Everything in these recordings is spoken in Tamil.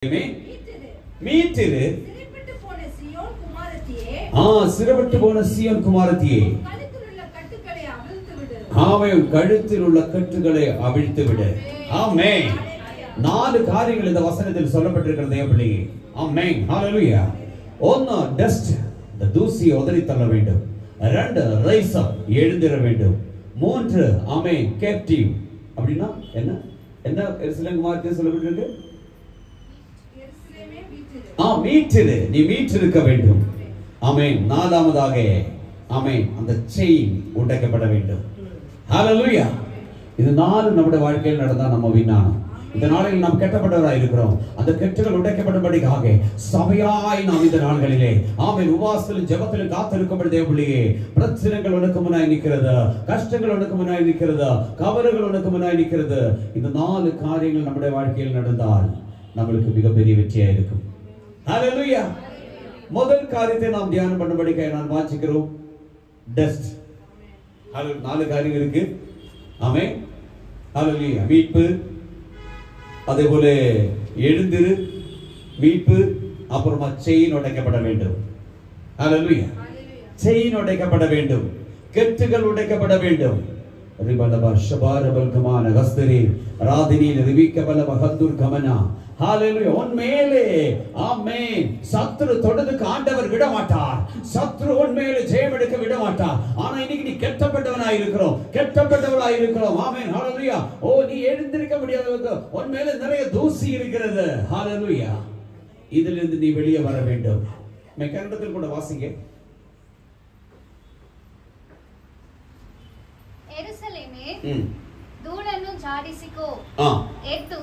மீட்டிரு சிறுபட்டு போன சீயோன் குமாரத்தியே ஆமென் கழுத்தில் உள்ள கட்டுகளை அவிழ்த்து விடு. ஆமென். 4 காரியங்கள் இந்த வசனத்தில் சொல்லப்பட்டிருக்கிறது என் பிள்ளையே. ஆமென். ஹalleluya. 1 டஸ்ட் இந்த தூசியை உதறி தள்ள வேண்டும். 2 ரைஸ் அப் எழுந்திர வேண்டும். 3 ஆமென் கேப்டிவ் அப்படினா என்ன என்ன எருசலேம் குமாரத்தியே சொல்லப்பட்டிருக்கு. மீட்டிரு நீ மீட்டிருக்க வேண்டும். ஆமென். 4வதாக ஆமென் அந்த செயின் உடைக்கப்பட வேண்டும். ஹalleluya. இது 4 நம்முடைய வாழ்க்கையில் நடந்தா நம்ம விண்ணானோம். இந்த நாளில் நாம் கெட்டப்பட்டவராய் இருக்கிறோம். அந்த கெட்டுகள் உடைக்கப்படும்படியாக சபையாய் நாம் இந்த நாட்களிலே ஆமென் உபவாசத்திலும் ஜெபத்திலும் காத்திருக்கும்படி தேவனுடைய பிரச்சனைகள் உனக்கு முன்னாய் நிற்கிறது, கஷ்டங்கள் உனக்கு முன்னாய் நிற்கிறது, கவலைகள் உனக்கு முன்னாய் நிற்கிறது. இந்த 4 காரியங்கள் நம்முடைய வாழ்க்கையில் நடந்தால் நம்மளுக்கு மிகப்பெரிய வெற்றியாக இருக்கும். ஹalleluya. முதல் காரியத்தை நாம் தியானம் பண்ணும்படியாக நான் வாசிக்கிறோம் டஸ்ட். 4 காரியங்கள் இருக்கு. ஆமென். ஹalleluya. மீட்பு, அதேபோல எழுந்திரு, மீட்பு, அப்புறமா செயின் உடைக்கப்பட வேண்டும். ஹalleluya. செயின் உடைக்கப்பட வேண்டும், கெட்டுகள் உடைக்கப்பட வேண்டும். ரிபலப ஷபாரபல் கமான கஸ்தரி ராதினி ரிவிகபல மஹதுர் கமனா. ஹalleluya. உன் மேலே ஆமென் சத்ரு தொடதுக்கு ஆண்டவர் விட மாட்டார். சத்ரு உன் மேலே ஜெயம் எடுக்க விட மாட்டார். ஆனா இன்னைக்கு நீ கெட்டப்பட்டவனாய் இருக்கிறோம், கெட்டப்பட்டவளாய் இருக்கிறோம். ஆமென். ஹalleluya. நீ எழுந்திருக்க முடியாதவங்க உன் மேலே நிறைய தூசி இருக்கிறது. ஹalleluya. இதிலிருந்து நீ வெளியே வர வேண்டும். கன்னடத்தில் கூட வாசிங்க. ಎರುಸಲೇಮೇ ಧೂಳನ್ನು ಝಾಡಿಸಿಕೋ, ಎತ್ತು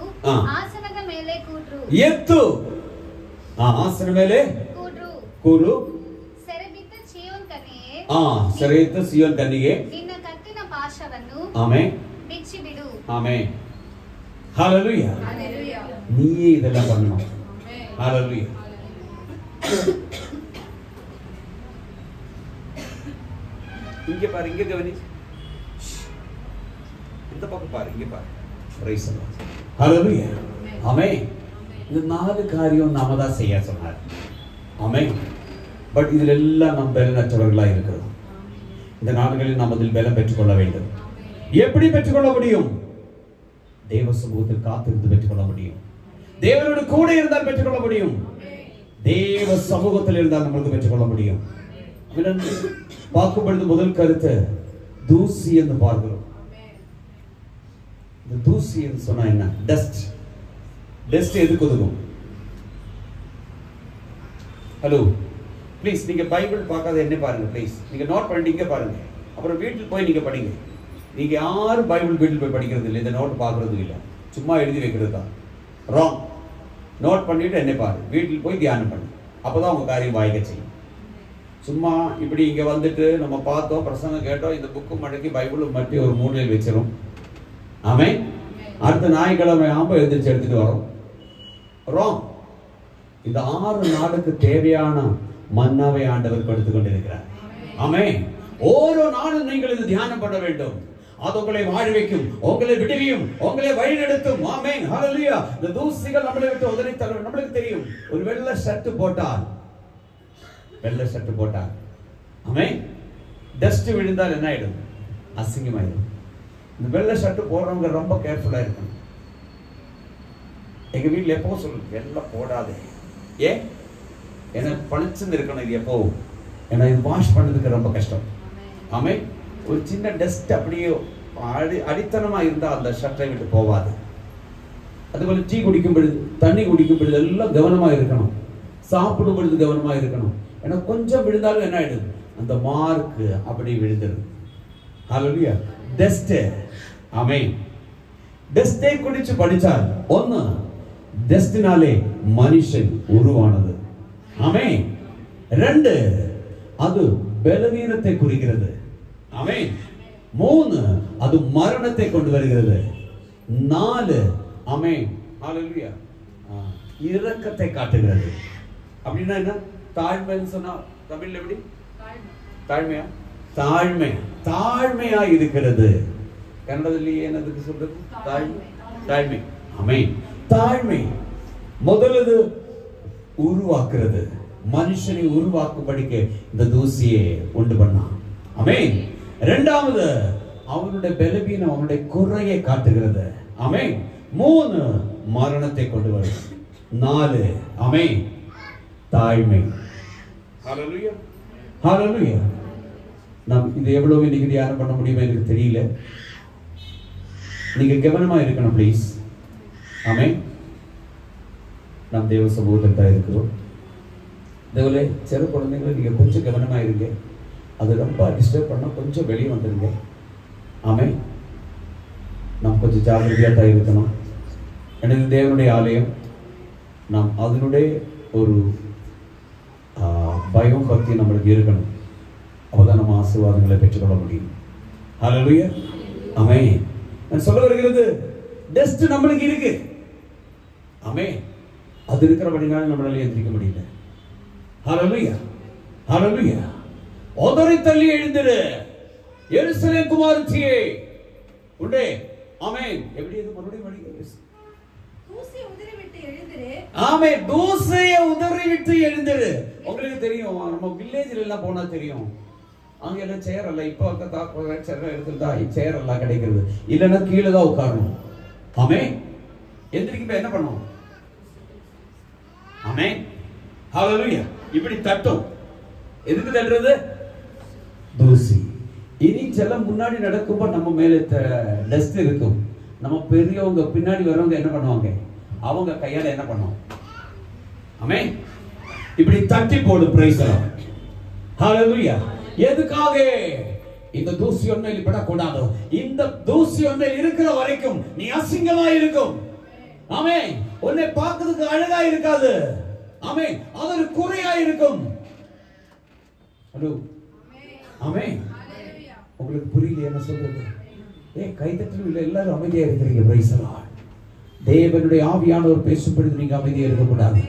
ಆಸನದ ಮೇಲೆ ಕೂಟ್ರು, ಎತ್ತು ಆಸನ ಮೇಲೆ ಕೂಟ್ರು, ಕೂರು, ಸೆರೆಬಿದ್ದ ಚೀಯೋನ್ ಕನ್ಯೆಯೇ, ಸೆರೆಬಿದ್ದ ಚೀಯೋನ್ ಕನ್ಯೆಯೇ, ನಿನ್ನ ಕತ್ತಿನ ಪಾಶವನ್ನು ಆಮೆನ್ ಬಿಚ್ಚಿ ಬಿಡು. ಆಮೆನ್. ஹalleluya. ஹalleluya. நீயே இதெல்லாம் பண்ணணும். ஹalleluya. இங்க பாரு, இங்க கவனி, இந்த பக்கம் பாரு, இங்க பாரு. Praise the lord. Hallelujah. Amen. இந்த 4 காரியம் நாம தான் செய்ய சொன்னார். ஆமென். பட் இதில் எல்லாம் நாம் பலனற்றவர்களாக இருக்கிறோம். இந்த நாட்களில் நாம் அதில் பலம் பெற்றுக்கொள்ள வேண்டும். எப்படி பெற்றுக்கொள்ள முடியும்? தேவ சமூகத்தில் காத்திருந்து பெற்றுக்கொள்ள முடியும். தேவனோடு கூட இருந்தால் பெற்றுக்கொள்ள முடியும். தேவ சமூகத்தில் இருந்தால் நம்மளுக்கு பெற்றுக்கொள்ள முடியும். பார்க்கும் பொழுது முதல் கருத்து தூசி என்று பார்க்கிறோம். இந்த தூசி என்று சொன்னா என்ன? டஸ்ட். டஸ்ட் எதுக்கு ஒதுக்கும்? ஹலோ ப்ளீஸ், நீங்க பைபிள் பார்க்காத என்ன பாருங்க ப்ளீஸ். நீங்க நோட் பண்ணிட்டு இங்க பாருங்க, அப்புறம் வீட்டில் போய் நீங்க படிங்க. நீங்க யாரும் பைபிள் வீட்டில் போய் படிக்கிறது இல்லை, இந்த நோட் பார்க்கறது இல்லை, சும்மா எழுதி வைக்கிறது தான். ராங். நோட் பண்ணிட்டு என்ன பாரு, வீட்டில் போய் தியானம் பண்ணு, அப்போதான் உங்க காரியம் வாய்க்க செய்யும். சும்மா இப்படி இங்க வந்துட்டு நம்ம பார்த்தோம், பிரசங்கம் கேட்டோம், இந்த புக்கு மடக்கி பைபிள் மட்டும் ஒரு மூலையில் வச்சிரும். ஆமென். அடுத்த ஞாயிற்றுக்கிழமை ஆம்பு எழுந்திரிச்சு எடுத்துட்டு வரோம். ராங். இந்த 6 நாளுக்கு தேவையான மன்னாவை ஆண்டவர் கொடுத்து கொண்டிருக்கிறார். ஆமென். ஓரோ நாளும் நீங்கள் இது தியானம் பண்ண வேண்டும். அது உங்களை வாழ வைக்கும், உங்களை விடுவியும், உங்களை வழிநடத்தும். ஆமென். ஹalleluya. இந்த தூசிகள் நம்மளை விட்டு உதறி தள்ளும். நம்மளுக்கு தெரியும், ஒரு வெள்ளை ஷர்ட் போட்டால் ஆமென் டஸ்ட் விழுந்தால் என்ன ஆயிடும்? அசிங்கமாயிடும். இந்த வெள்ளை ஷர்ட் போடுறவங்க ரொம்ப கேர்ஃபுல்லா இருக்கணும். எங்க வீட்டில் எப்போ சொல்லுங்க, வெள்ளை போடாதே. ஏன்? ஏன்னா பளிச்சுன்னு இருக்கணும் இது எப்போ. ஏன்னா இது வாஷ் பண்ணதுக்கு ரொம்ப கஷ்டம். ஆமென். ஒரு சின்ன டஸ்ட் அப்படியே அடித்தனமா இருந்தா அந்த ஷர்ட்டை விட்டு போவாது. அதுபோல டீ குடிக்கும் பொழுது, தண்ணி குடிக்கும் பொழுது எல்லாம் கவனமா இருக்கணும். சாப்பிடும் பொழுது கவனமா இருக்கணும். ஏன்னா கொஞ்சம் விழுந்தாலும் என்ன ஆயிடுது? அந்த மார்க் அப்படி விழுந்துடும். ஹalleluya. டஸ்ட். ஆமென். டஸ்டை குடிச்சு படிச்சால் ஒன்னு டஸ்டினாலே மனுஷன் உருவானது. ஆமென். 2 அது பலவீனத்தை குறிக்கிறது. ஆமென். 3 அது மரணத்தை கொண்டு வருகிறது. 4 ஆமென் ஹalleluya இரக்கத்தை காட்டுகிறது. அப்படின்னா என்ன? தாழ்மைன்னு சொன்னா தமிழ்ல எப்படி? தாழ்மையா? தாழ்மையா இருக்கிறது. கன்னடದಲ್ಲಿ ಏನದಕ್ಕೆ சொல்றது? தாழ்மை. ஆமென். தாழ்மை. முதலது உருவாக்குறது, மனுஷனை உருவாக்கும்படிக்கு இந்த தூசியை உண்டு பண்ணான். ஆமென். இரண்டாவது அவனுடைய பலவீனம், அவனுடைய குறையை காட்டுகிறது. ஆமென். 3 மரணத்தை கொண்டு வரும். 4 ஆமென் தாழ்மை. ஹalleluya ஹalleluya. நாம் இது எவ்வளவு இன்னைக்கு தியானம் பண்ண முடியுமா எனக்கு தெரியல. நீங்க கவனமா இருக்கணும் ப்ளீஸ். ஆமென். நாம் தேவ சமூகத்தில் தான் இருக்கிறோம். தேவலே சிறு குழந்தைங்களை நீங்க கொஞ்சம் கவனமா இருங்க. அது ரொம்ப டிஸ்டர்ப் பண்ணா கொஞ்சம் வெளியே வந்துருங்க. ஆமென். நாம் கொஞ்சம் ஜாகிரதையா தான் இருக்கணும். எனக்கு தேவனுடைய ஆலயம், நாம் அதனுடைய ஒரு பயம் பக்தி நம்மளுக்கு இருக்கணும். அப்பதான் நம்ம ஆசீர்வாதங்களை பெற்றுக்கொள்ள முடியும். ஹalleluya. ஆமென். நான் சொல்ல வருகிறது, டஸ்ட் நம்மளுக்கு இருக்கு. ஆமென். அது இருக்கிறபடினால நம்மளால எந்திரிக்க முடியல. ஹalleluya ஹalleluya. உதறி தள்ளி எழுந்திரு எருசலேம் குமாரத்தியே உண்டே. ஆமென். எப்படி இது மறுபடியும் படிங்க. தூசியை உதறி விட்டு எழுந்திரு. ஆமென். தூசியை உதறி விட்டு எழுந்திரு. உங்களுக்கு தெரியும், நம்ம வில்லேஜ்ல எல்லாம் போனா தெரியும், அங்க எல்லாம் சேர் அல்ல. இப்போ சேர் எடுத்துட்டா சேர் எல்லாம் கிடைக்கிறது. இல்லைன்னா கீழே தான் உட்காரணும். ஆமென். எந்திரிக்க என்ன பண்ணும்? ஆமென். ஹalleluya. இப்படி தட்டும். எதுக்கு தட்டுறது? தூசி. இனி சில முன்னாடி நடக்கும்போது நம்ம மேல டஸ்ட் இருக்கும். நம்ம பெரியவங்க பின்னாடி வரவங்க என்ன பண்ணுவாங்க? அவங்க கையால என்ன பண்ணுவாங்க? ஆமென். இப்படி தட்டி போடு. Praise the lord. ஹalleluya. எதுக்காக? இந்த தூசி ஒன்றில் படக்கூடாது. இந்த தூசி ஒன்றில் இருக்கிற வரைக்கும் நீ அசிங்கமா இருக்கும். ஆமென். உன்னை பார்க்கிறதுக்கு அழகா இருக்காது. ஆமென். அது ஒரு குறையா இருக்கும். ஹலோ. ஆமென். உங்களுக்கு புரியல என்ன சொல்றது? கைதட்டலும் இல்லை, எல்லாரும் அமைதியா இருக்கிறீங்க. Price the Lord. தேவனுடைய ஆவியானவர் பேசும்பொழுது நீங்க அமைதியா இருக்கக்கூடாது.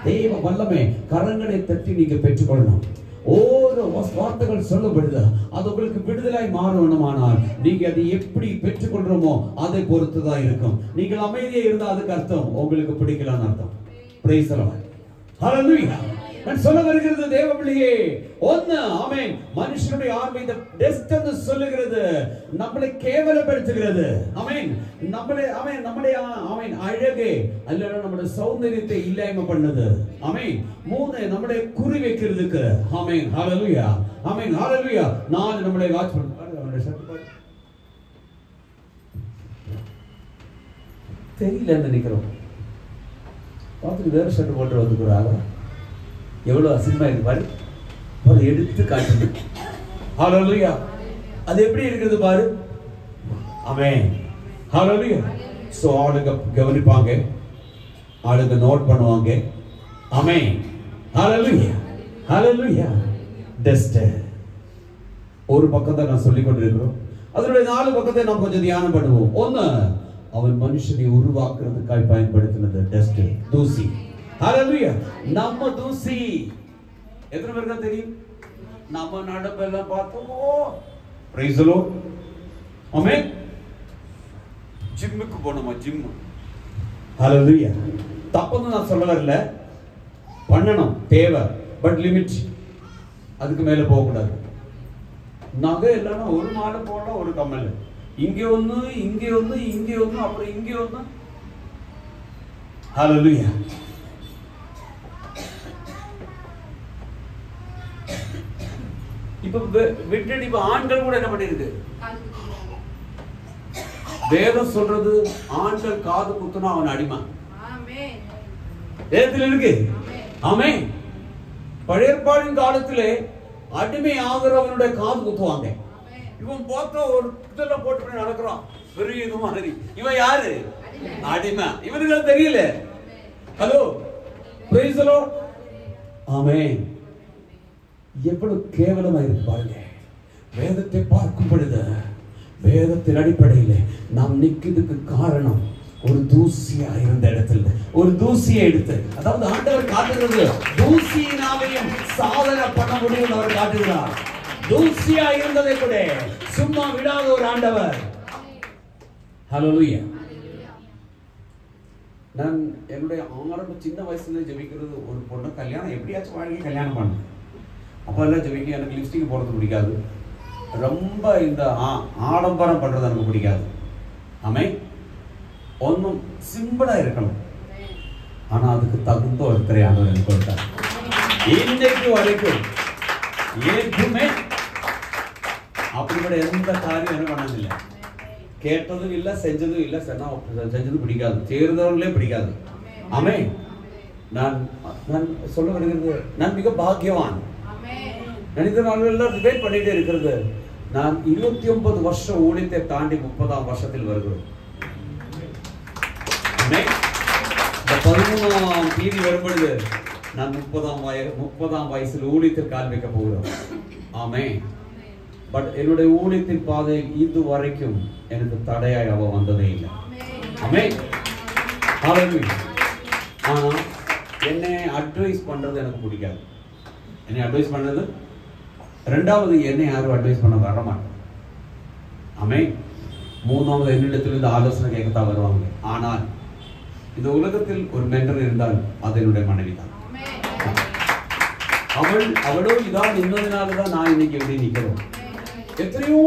தேவ வல்லமை கரங்களை தட்டி நீங்க பெற்றுக்கொள்ளணும். ஒரு வார்த்தைகள் சொல்லப்படுது, அது உங்களுக்கு விடுதலாய் மாறணுமானால் நீங்க அதை எப்படி பெற்றுக்கொள்றோமோ அதை பொறுத்துதான் இருக்கும். நீங்கள் அமைதியா இருந்தா அதுக்கு அர்த்தம் உங்களுக்கு பிடிக்கலான்னு அர்த்தம். Praise the lord. ஹalleluya. நான் சொல்ல வருகிறது தேவ பிள்ளையே, ஒன்னு ஆமென், மனுஷனுடைய ஆன்மை இந்த டஸ்ட் என்று சொல்லுகிறது நம்மளை கேவலப்படுத்துகிறது. ஆமென். நம்மளே ஆமென் நம்முடைய ஆமென் அழகே அல்லது நம்முடைய சௌந்தரியத்தை இல்லாம பண்ணுது. ஆமென். 3 நம்மளை குறி வைக்கிறதுக்கு. ஆமென். ஹalleluya. ஆமென். ஹalleluya. 4 நம்மளை வாட்ச் பண்ணு. அவனுடைய ஷர்ட் பாரு. தெரியல நினைக்கிறோம். பார்த்துட்டு வேற ஷர்ட் போட்டு வந்துக்கிறாங்க. எவ்வளவு அசிங்கமா இருக்கு பாரு. பாரு எடுத்து காட்டுது. ஹalleluya. அது எப்படி இருக்குது பாரு. ஆமென். ஹalleluya. சோ ஆளுங்க கவனிப்பாங்க, ஆளுங்க நோட் பண்ணுவாங்க. ஆமென். ஹalleluya. ஹalleluya. டஸ்ட் ஒரு பக்கத்தை நான் சொல்லிக் கொண்டிருக்கிறோம். அதனுடைய 4 பக்கத்தை நாம் கொஞ்சம் தியானம் பண்ணுவோம். ஒன்னு, அவன் மனுஷனை உருவாக்குறதுக்காக பயன்படுத்தினது டஸ்ட், தூசி. ஹalleluya. நம்ம தூசி எத்தனை பேருக்கு தெரியும்? நம்ம நடப்பெல்லாம் பார்த்தோம். Praise the lord. ஆமென். ஜிம்முக்கு போணுமா? ஜிம். ஹalleluya. தப்புன்னு நான் சொல்ல வரல, பண்ணணும் தேவை, பட் லிமிட். அதுக்கு மேல போக கூடாது. நகை இல்லைன்னா ஒரு மாலை போடலாம், ஒரு கம்மல், இங்கே ஒண்ணு இங்கே ஒண்ணு இங்கே ஒண்ணு அப்புறம் இங்கே ஒண்ணு. ஹalleluya. இப்ப விட்டுட்டு இப்ப ஆண்கள் கூட என்ன பண்ணிருக்கு? வேதம் சொல்றது ஆண்கள் காது குத்துனா அவன் அடிமை. ஆமென். வேதத்தில் இருக்கு. ஆமென். பழைய ஏற்பாடின் காலத்திலே அடிமை ஆகிறவனுடைய காது குத்துவாங்க. இவன் பார்த்தா ஒரு குத்தல போட்டு நடக்கிறான், பெரிய இது மாதிரி. இவன் யாரு? அடிமை. இவனுக்கு தெரியல. Hello. Praise the lord. Amen. எவ்வளவு கேவலமா இருக்கு பாருங்க. வேதத்தை பார்க்கும் பொழுது வேதத்தின் அடிப்படையில் நாம் நிக்கிறதுக்கு காரணம் ஒரு தூசியா இருந்த இடத்துல ஒரு தூசியை எடுத்து, அதாவது ஆண்டவர் காட்டுகிறது தூசியினாலையும் சாதனை பண்ண முடியும். அவர் காட்டுகிறார் தூசியா இருந்ததை கூட சும்மா விடாத ஒரு ஆண்டவர். ஹalleluya. நான் என்னுடைய ஆரம்ப சின்ன வயசுல ஜெபிக்கிறது, ஒரு பொண்ணு கல்யாணம் எப்படியாச்சும் வாழ்க்கை கல்யாணம் பண்ணு. அப்போ எல்லாம் ஜெபிக்க எனக்கு லிப்ஸ்டிக் போடுறது பிடிக்காது. ரொம்ப இந்த ஆடம்பரம் பண்ணுறது எனக்கு பிடிக்காது. ஆமென். ஒன்றும் சிம்பிளாக இருக்கணும். ஆனால் அதுக்கு தகுந்த ஒருத்தரை ஆண்டவர் எனக்கு கொடுத்தார். இன்னைக்கு வரைக்கும் ஏற்குமே அப்படிப்பட்ட எந்த காரியம் என்ன பண்ணதில்லை. கேட்டதும் இல்லை, செஞ்சதும் இல்லை. செஞ்சதும் பிடிக்காது, சேர்ந்தவர்களே பிடிக்காது. ஆமென். நான் சொல்ல வருகிறது, நான் மிக பாக்கியவான். மனித நாள்கள் டிபேட் பண்ணிட்டே இருக்கிறது. நான் 29 வருஷம் ஊழியத்தை தாண்டி 30ஆம் வருஷத்தில் வருகிறோம். இந்த 13ஆம் தேதி வரும்பொழுது நான் 30ஆம் வயசில் ஊழியத்தில் கால் வைக்க போகிறோம். ஆமென். பட் என்னுடைய ஊழியத்தின் பாதையில் இது வரைக்கும் எனக்கு தடையாய் அவ வந்ததே இல்லை. ஆமென். ஹல்லேலூயா. ஆனா என்னை அட்வைஸ் பண்றது எனக்கு பிடிக்காது. என்னை அட்வைஸ் பண்ணது, ரெண்டாவது என்னை யாரும் அட்வைஸ் பண்ண வர மாட்டேன். ஆமென். மூணாவது என்னிடத்திலிருந்து ஆலோசனை கேட்கத்தான் வருவாங்க. ஆனால் இந்த உலகத்தில் ஒரு மென்டர் இருந்தால் அது என்னுடைய மனைவி தான். அவளோ இதான் நின்றதுனாலதான் நான் இன்னைக்கு எப்படி நிக்கிறோம். எத்தனையோ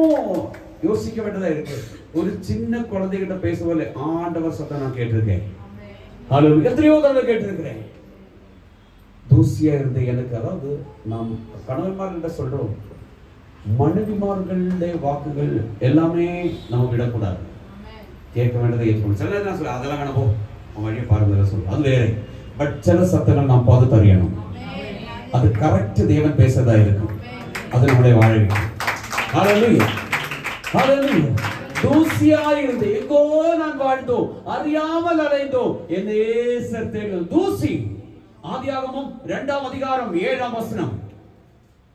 யோசிக்க வேண்டியதா இருக்கு. ஒரு சின்ன குழந்தைகிட்ட பேசுவதில்லை ஆண்டவர் சத்தம் நான் கேட்டிருக்கேன். எத்தனையோ தடவை கேட்டிருக்கிறேன். தூசியா இருந்த எனக்கு, அதாவது நாம் கணவன்மார்கிட்ட சொல்றோம், மனைவிமார்களுடைய வாக்குகள் எல்லாமே நம்ம விடக்கூடாது. கேட்க வேண்டியதை ஏற்கணும். சில நேரம் சொல்ல அதெல்லாம் வேணா போ, அவன் வழியை பாருங்க சொல்லுவோம், அது வேற. பட் சில சத்தங்கள் நாம் பார்த்து அறியணும். அது கரெக்ட் தேவன் பேசுறதா இருக்கும். அது நம்முடைய வாழ்க்கை. ஹல்லேலூயா. ஹல்லேலூயா. தூசியாய் இருந்து எங்கோ நான் வாழ்ந்தோம், அறியாமல் அலைந்தோம், என் நேசர் தேடும் தூசி. ஆதியாகமம் 2ஆம் அதிகாரம் 7ஆம் வசனம்.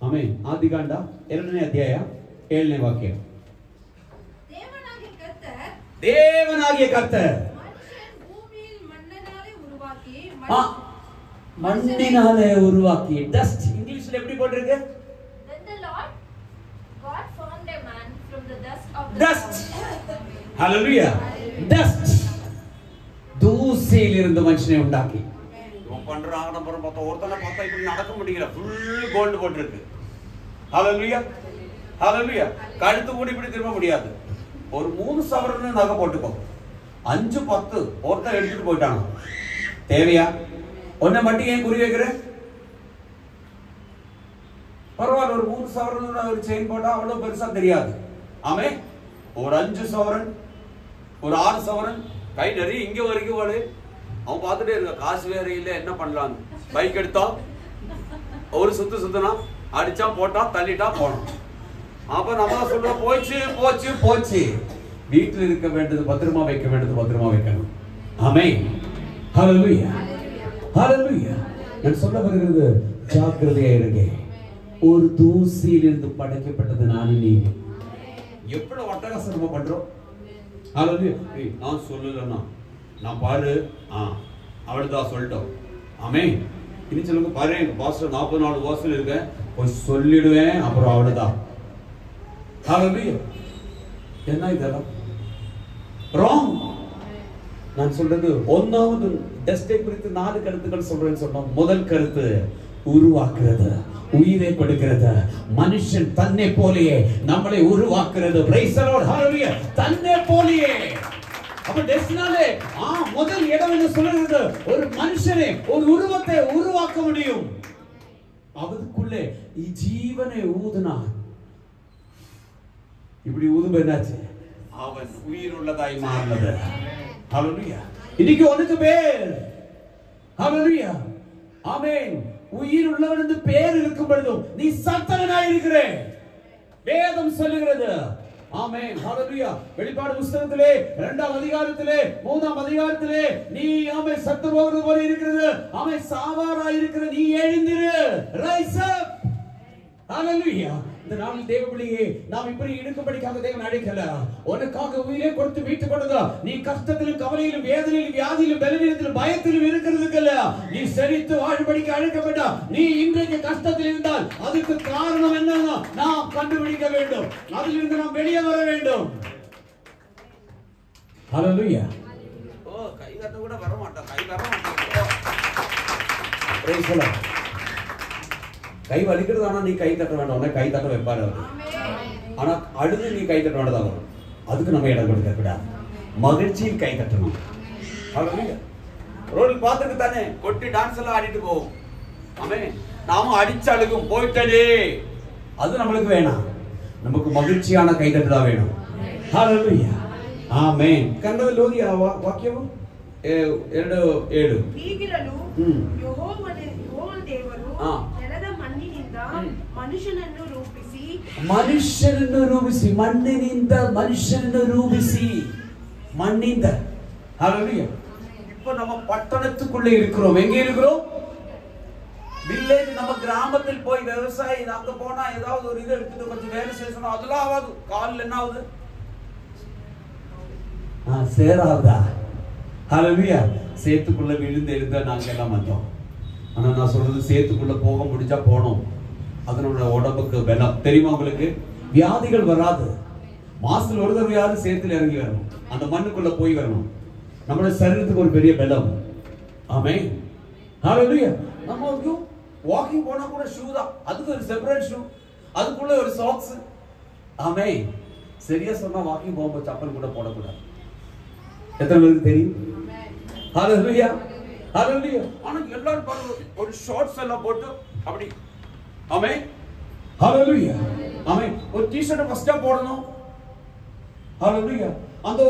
ஆமென். ஆதிகாண்ட 2ನೇ ಅಧ್ಯಾಯ 7ನೇ ವಾಕ್ಯ. தேவனாகிய கர்த்தர் மனுஷன் பூமியில் மண்ணனாலே உருவாக்கி மண்ணினாலே உருவாக்கி. டஸ்ட் இங்கிலீஷ்ல எப்படி போட்டிருக்கு? Then the Lord God formed a man from the dust of the dust. Hallelujah. Dust. தூசியில் இருந்து மனுஷனை உண்டாக்கி. இவன் பண்ற ஆடம்பரம் பார்த்தா ஒருத்தனை பார்த்தா இப்படி நடக்க முடியல. ஃபுல் கோல்டு போட்டுருக்கு. Hallelujah. Hallelujah. கழுத்து கூட இப்படி திரும்ப முடியாது. ஒரு 3 சவரன் நகை போட்டுக்கோ. 5 10 ஒருத்தன் எடுத்துட்டு போயிட்டானோ. தேவையா? ஒன்ன மட்டும் ஏன் குறி வைக்கிற? பரவாயில்ல, ஒரு 3 சவரன் ஒரு செயின் போட்டா அவ்வளவு பெருசா தெரியாது. ஆமே, ஒரு 5 சவரன், ஒரு 6 சவரன் கை நிறைய இங்க வரைக்கும் வாழு. அவன் பார்த்துட்டே இருக்க, காசு வேற இல்லை, என்ன பண்ணலாம். பைக் எடுத்தா ஒரு சுத்துனா அடிச்சா போட்டா தள்ளிட்டா போனோம். அப்ப நம்ம சொல்றோம், போச்சு போச்சு போச்சு. வீட்டில் இருக்க வேண்டியது பத்திரமா வைக்க வேண்டியது பத்திரமா வைக்கணும். ஆமென். ஹல்லேலூயா. ஹல்லேலூயா. நான் சொல்ல வருகிறது, ஜாக்கிரதையா இருங்க. ஒரு தூசியிலிருந்து படைக்கப்பட்டது நான் நீ. எப்படி ஒட்டகாசம் நம்ம பண்றோம்? ஹல்லேலூயா. நான் சொல்லலன்னா நான் பாரு, அவள்தான் சொல்லிட்டோம். ஆமென். இனி சொல்லுங்க, பாரு பாஸ்டர் 44 வருஷம் இருக்கேன், போய் சொல்லிடுவேன், அப்புறம் அவளுதான். ஹல்லேலூயா. என்ன இதெல்லாம் ராங். நான் சொல்றது, ஒன்னாவது டஸ்டை குறித்து 4 கருத்துக்கள் சொல்றேன்னு சொன்னோம். முதல் கருத்து, உருவாக்குறது, உயிரை கொடுக்கிறது. மனுஷன் தன்னை போலயே நம்மளை உருவாக்குறது. Praise the lord. ஹல்லேலூயா. தன்னை போலயே. அப்ப டெஸ்னாலே முதல் இடம் என்ன சொல்றது? ஒரு மனுஷனே ஒரு உருவத்தை உருவாக்க முடியும். அதுக்குள்ளே ஜீவனை ஊதுனான். இப்படி ஊதும் என்னாச்சு? அவன் உயிர் உள்ளதாய் மாறினது. ஹல்லேலூயா. இன்னைக்கு உனக்கு பேர். ஹல்லேலூயா. ஆமென். உயிர் உள்ளவன் என்று பேர் இருக்கும் பொழுதும் நீ சத்தனாய் இருக்கிறே. வேதம் சொல்லுகிறது. ஆமென். ஹல்லேலூயா. வெளிப்பாடு புத்தகத்திலே 2ஆம் அதிகாரத்திலே 3ஆம் அதிகாரத்திலே நீ ஆமென் சத்து போகிறது போல இருக்கிறது. ஆமென். சாவாராய் இருக்கிற நீ எழுந்திரு. ரைஸ் அப். ஹல்லேலூயா. இந்த நாளில் தேவபிள்ளையே, நாம் இப்படி இடுக்கும்படிக்காக தேவன் அழைக்கல. உனக்காக உயிரை கொடுத்து மீட்டுக் கொண்டதா. நீ கஷ்டத்திலும் கவலையிலும் வேதனையிலும் வியாதியிலும் பலவீனத்திலும் பயத்திலும் இருக்கிறதுக்கல்ல. நீ செழித்து வாழும்படிக்கு அழைக்கப்பட்ட நீ இன்றைக்கு கஷ்டத்தில் இருந்தால் அதுக்கு காரணம் என்னன்னா நாம் கண்டுபிடிக்க வேண்டும். அதிலிருந்து நாம் வெளியே வர வேண்டும். ஹல்லேலூயா. ஓ கை தட்ட கூட வர மாட்டான், கை வர மாட்டான். கை வலிக்கிறது, ஆனா நீ கை தட்ட வேண்டாம், கை தட்ட வைப்பாரு அவரு. ஆனா அழுது நீ கை தட்ட வேண்டாம் வரும். அதுக்கு நம்ம இடம் கொடுக்க கூடாது. மகிழ்ச்சியில் கை தட்டணும். ரோல் பார்த்துட்டு தானே கொட்டி டான்ஸ் எல்லாம் ஆடிட்டு போவோம். ஆமே, நாம அடிச்சு அழுகும் போயிட்டே, அது நம்மளுக்கு வேணாம். நமக்கு மகிழ்ச்சியான கை தட்டு தான் வேணும். ஹalleluya, ಆಮೆನ್. ಕನ್ನಡದಲ್ಲಿ ಓದಿ ಆ ವಾಕ್ಯವು 2:7. ಈಗಿರಲು ಯೆಹೋವನ ದೇವರು ನೆಲದ ಮಣ್ಣಿನಿಂದ ಮನುಷ್ಯನನ್ನು ರೂಪಿಸಿ ಮಣ್ಣಿನಿಂದ ಮನುಷ್ಯನನ್ನು ರೂಪಿಸಿ மண்ணிந்த. ஹalleluya. இப்போ நம்ம பட்டணத்துக்குள்ளே இருக்கிறோம். எங்க இருக்கிறோம்? வில்லேஜ். நம்ம கிராமத்தில் போய் விவசாயி அங்க போனா ஏதாவது ஒரு இது எடுத்துட்டு கொஞ்சம் வேலை செய்யணும், அதெல்லாம் ஆகாது. காலில் என்ன ஆகுது? சேராதா? ஹalleluya. சேத்துக்குள்ள விழுந்து எழுந்தா நாங்க எல்லாம் வந்தோம். ஆனா நான் சொல்றது, சேத்துக்குள்ள போக முடிஞ்சா போனோம். அதனோட உடம்புக்கு பலம் தெரியுமா உங்களுக்கு? வியாதிகள் வராது. மாசத்துல ஒரு தடவையாவது சேத்துல இறங்கி வரணும், அந்த மண்ணுக்குள்ள போய் வரணும். நம்மளோட சரீரத்துக்கு ஒரு பெரிய பலம். ஆமென். ஹalleluya. நம்ம வாக்கிங் போனா கூட ஷூ தான், அதுக்கு ஒரு செப்பரேட் ஷூ, அதுக்குள்ள ஒரு சாக்ஸ். ஆமென். சரியா சொன்னா வாக்கிங் போகும்போது சப்பல் கூட போடக்கூடாது. எத்தனை பேருக்கு தெரியும்? ஹalleluya, ஹalleluya. ஆனா எல்லாரும் பாருங்க, ஒரு ஷார்ட்ஸ் எல்லாம் போட்டு அப்படி. ஆமென், ஹalleluya, ஆமென். ஒரு டி-ஷர்ட் ஃபர்ஸ்டா போடணும். ஹalleluya. அந்த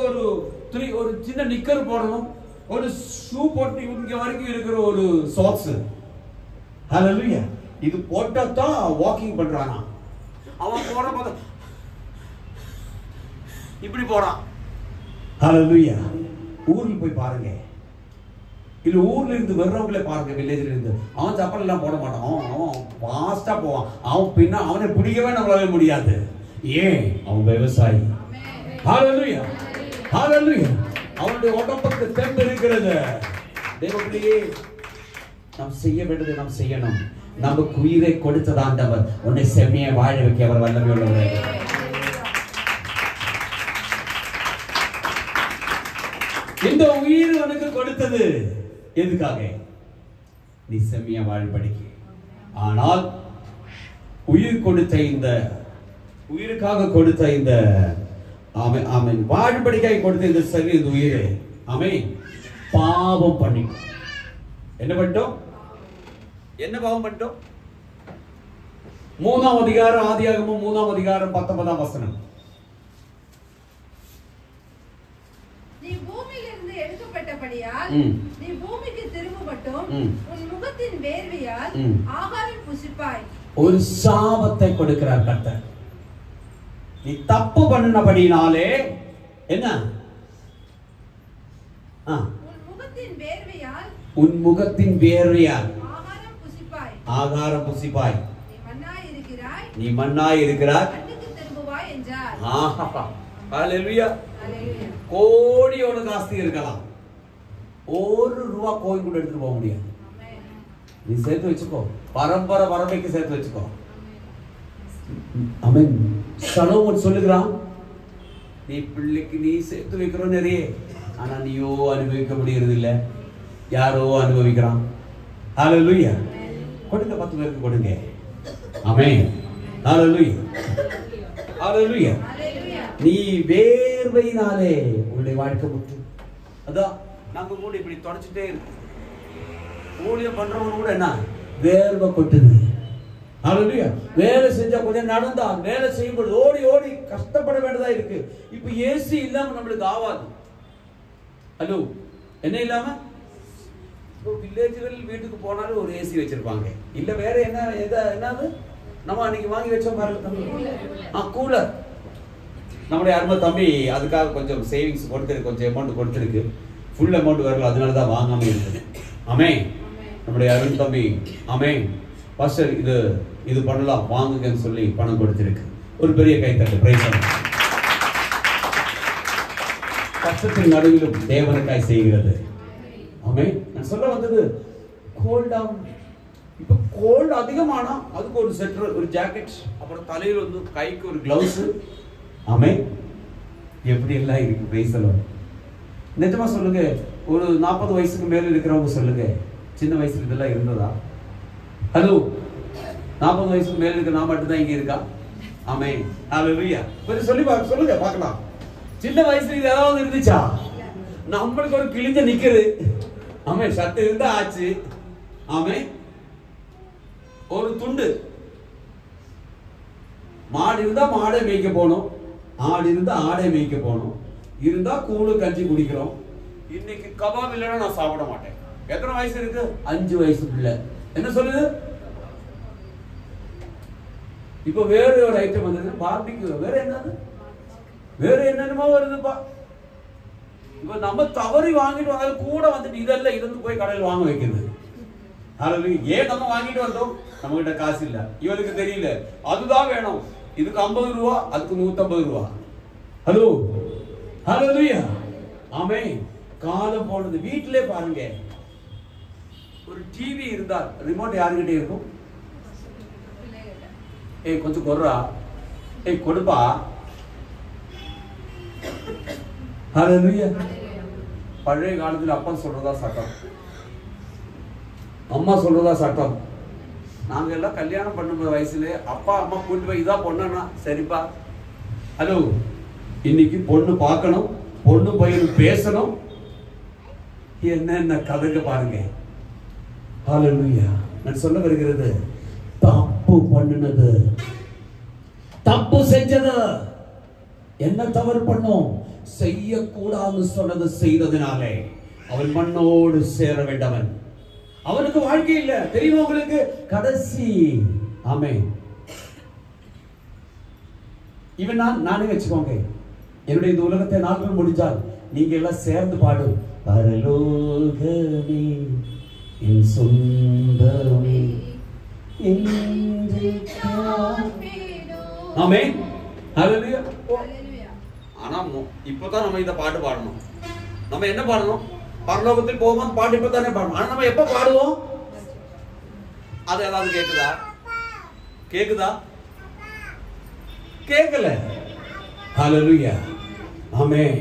ஒரு சின்ன நிக்கர் போடணும், ஒரு ஷூ போட்டு இங்க வரைக்கும் இருக்கிற ஒரு சாக்ஸ். ஹalleluya. இது போட்டா தான் வாக்கிங் பண்றானா. அவன் போறப்ப இப்படி போறான். ஹalleluya. ஊர்ல போய் பாருங்க, இல்ல ஊர்ல இருந்து வர்றவங்களே பாருங்க, வில்லேஜ்ல இருந்து. அவன் சப்பல் எல்லாம் போட மாட்டான், அவன் ஃபாஸ்டா போவான். அவன் பின்னா அவனை பிடிக்கவே நம்மளால முடியாது. ஏன்? அவன் விவசாயி. ஹalleluya, ஹalleluya. அவனுடைய உடம்புக்கு தெம்பு இருக்கிறது. தேவப்பிள்ளையே, நாம் செய்ய வேண்டியதை நாம் செய்யணும். நமக்கு உயிரை கொடுத்தது ஆண்டவர். உன்னை செம்மையை வாழ வைக்க அவர் வல்லமை உள்ளவர். இந்த உயிர் உனக்கு கொடுத்தது எதுக்காக? நீ செம்மையா வாழபடிக்கு. ஆனால் உயிர் கொடுத்த இந்த உயிருக்காக கொடுத்த இந்த ஆமென் ஆமென் வாழபடிக்காக கொடுத்த இந்த சரி இந்த உயிர் ஆமென் பாவம் பண்ணி என்ன பண்ணிட்டோம்? என்ன பாவம் பண்ணிட்டோம்? 3ஆம் அதிகாரம், ஆதியாகமம் 3ஆம் அதிகாரம் 19ஆம் வசனம். நீ பூமியிலிருந்து எடுக்கப்பட்டபடியால் நீ பூமிக்கு திரும்ப மட்டும் உன் முகத்தின் வேர்வையால் ஆகாரம் புசிப்பாய். ஒரு சாபத்தை கொடுக்கிறார் கர்த்தர். நீ தப்பு பண்ணினபடினாலே என்ன? உன் முகத்தின் வேர்வையால் ஆகாரம் புசிப்பாய். நீ மண்ணாய் இருக்கிறாய், திரும்புவாய் என்றார். ஹalleluya. கோடி உனக்கு ஆஸ்தி இருக்கலாம், ₹1 கோயில் கூட எடுத்துட்டு போக முடியாது. நீ சேர்த்து வச்சுக்கோ, பரம்பரை வரமைக்கு சேர்த்து வச்சுக்கோ. ஆமென். சலோமோன் சொல்லுகிறான், நீ பிள்ளைக்கு நீ சேர்த்து வைக்கிறோம் நிறைய, ஆனா நீயோ அனுபவிக்க முடியறது இல்ல, யாரோ அனுபவிக்கிறான். ஹalleluya. கொடுங்க, 10 பேருக்கு கொடுங்க. ஆமென். ஹalleluya, ஹalleluya. நீ வேர்வையினாலே உன்னுடைய வாழ்க்கை முற்று. அதான் நாங்க கூட இப்படி தொடச்சிட்டே இருக்கோம். ஊழியம் பண்றவங்க கூட என்ன வேர்வை கொட்டுது. ஹalleluya. வேலை செஞ்சா கொஞ்சம் நடந்தா, வேலை செய்யும்போது ஓடி ஓடி கஷ்டப்பட வேண்டியதா இருக்கு. இப்ப ஏசி இல்லாம நம்மளுக்கு ஆவாது. ஹலோ, என்ன இல்லாம? வில்லேஜ்கள் வீட்டுக்கு போனாலும் ஒரு ஏசி வச்சிருப்பாங்க, இல்ல வேற என்ன என்னது நம்ம அன்னைக்கு வாங்கி வச்சோம் பாருங்க தம்பி, கூலர். நம்முடைய அருமை தம்பி அதுக்காக கொஞ்சம் சேவிங்ஸ் கொடுத்துருக்கு, கொஞ்சம் அமௌண்ட் கொடுத்துருக்கு. ஃபுல் அமௌண்ட் வரல, அதனால தான் வாங்காம இருக்குது. ஆமென். நம்முடைய அருண் தம்பி ஆமென் பாஸ்டர் இது பண்ணலாம் வாங்குங்கன்னு சொல்லி பணம் கொடுத்திருக்கு. ஒரு பெரிய கைத்தட்டு. Price the Lord. கஷ்டத்தின் நடுவிலும் தேவனுக்காய் செய்கிறது. ஆமென். நான் சொல்ல வந்தது கோல்ட் டவுன். இப்போ கோல்ட் அதிகமானா அதுக்கு ஒரு ஸ்வெட்டர், ஒரு ஜாக்கெட், அப்புறம் தலையில வந்து கைக்கு ஒரு கிளவுஸ். ஆமென். எப்படி எல்லாம் இருக்கு. Price the Lord. நிஜமா சொல்லுங்க, ஒரு 40 வயசுக்கு மேல இருக்கிறவங்க சொல்லுங்க, சின்ன வயசுல இதெல்லாம் இருந்ததா? ஹலோ, 40 வயசுக்கு மேல இருக்க நான் மட்டும் தான் இங்க இருக்கா? ஆமென், ஹalleluya. கொஞ்சம் சொல்லுங்க பார்க்கலாம். சின்ன வயசுல இது ஏதாவது இருந்துச்சா? நம்மளுக்கு ஒரு கிழிஞ்ச நிக்குது. ஆமென், சட்டை இருந்தா ஆச்சு. ஆமென், ஒரு துண்டு. மாடு இருந்தா மாடை மேய்க்க போனோம், ஆடு இருந்தா ஆடை மேய்க்க போனோம், இருந்தா கூழு கஞ்சி குடிக்கிறோம். இன்னைக்கு கபாப் இல்லைன்னா நான் சாப்பிட மாட்டேன். எத்தனை வயசு இருக்கு? 5 வயசு பிள்ளை என்ன சொல்லுது? இப்ப வேற ஒரு ஐட்டம் வந்தது, பார்பிக்யூ. வேற என்னது? வேற என்னென்னமோ வருதுப்பா. இப்ப நம்ம தவறி வாங்கிட்டு வந்தாலும் கூட வந்துட்டு இதெல்லாம் இருந்து போய் கடையில் வாங்க வைக்கிறது. ஏன் நம்ம வாங்கிட்டு வந்தோம்? நம்ம கிட்ட காசு இல்ல, இவனுக்கு தெரியல, அதுதான் வேணும், இதுக்கு 50 ரூபா, அதுக்கு 150 ரூபா. ஹலோ, ஹalleluya. ஆமென். காலம் போனது. வீட்டிலே பாருங்க, ஒரு டிவி இருந்தால் ரிமோட் யாருக்கிட்டே இருக்கும்? ஏய் கொஞ்சம் கொர்றா, ஏய் கொடுப்பா. ஹalleluya. பழைய காலத்துல அப்பா சொல்றதா சட்டம், அம்மா சொல்றதா சட்டம். நாங்க எல்லாம் கல்யாணம் பண்ணுற வயசுல அப்பா அம்மா கூட்டு போய் இதான் பொண்ணுன்னா சரிப்பா. ஹலோ, இன்னைக்கு பொண்ணு பார்க்கணும், பொண்ணு பையன் பேசணும், என்னென்ன கதைக்கு பாருங்க. ஹalleluya. நான் சொல்ல வருகிறது, தப்பு பண்ணுனது, தப்பு செஞ்சது, என்ன தவறு பண்ணோம்? செய்யக்கூடாது சொன்னது செய்ததினாலே அவன் மண்ணோடு சேர வேண்டவன். அவனுக்கு வாழ்க்கை இல்ல, தெரியுமா உங்களுக்கு? கடைசி. ஆமென். இவன் நானே வச்சுக்கோங்க, என்னுடைய இந்த உலகத்தை நாட்கள் முடிஞ்சால் நீங்க எல்லாம் சேர்ந்து பாடும், பரலோகமே என் சொந்தமே என்று. ஆமென், ஹalleluya. ஆனா இப்பதான் நம்ம இந்த பாட்டு பாடணும். நம்ம என்ன பாடணும்? பரலோகத்தில் போகும்போது பாட்டு இப்பதானே பாடணும். ஆனா நம்ம எப்ப பாடுவோம்? அது ஏதாவது கேக்குதா? கேட்கல. ஹalleluya. ஆமென்.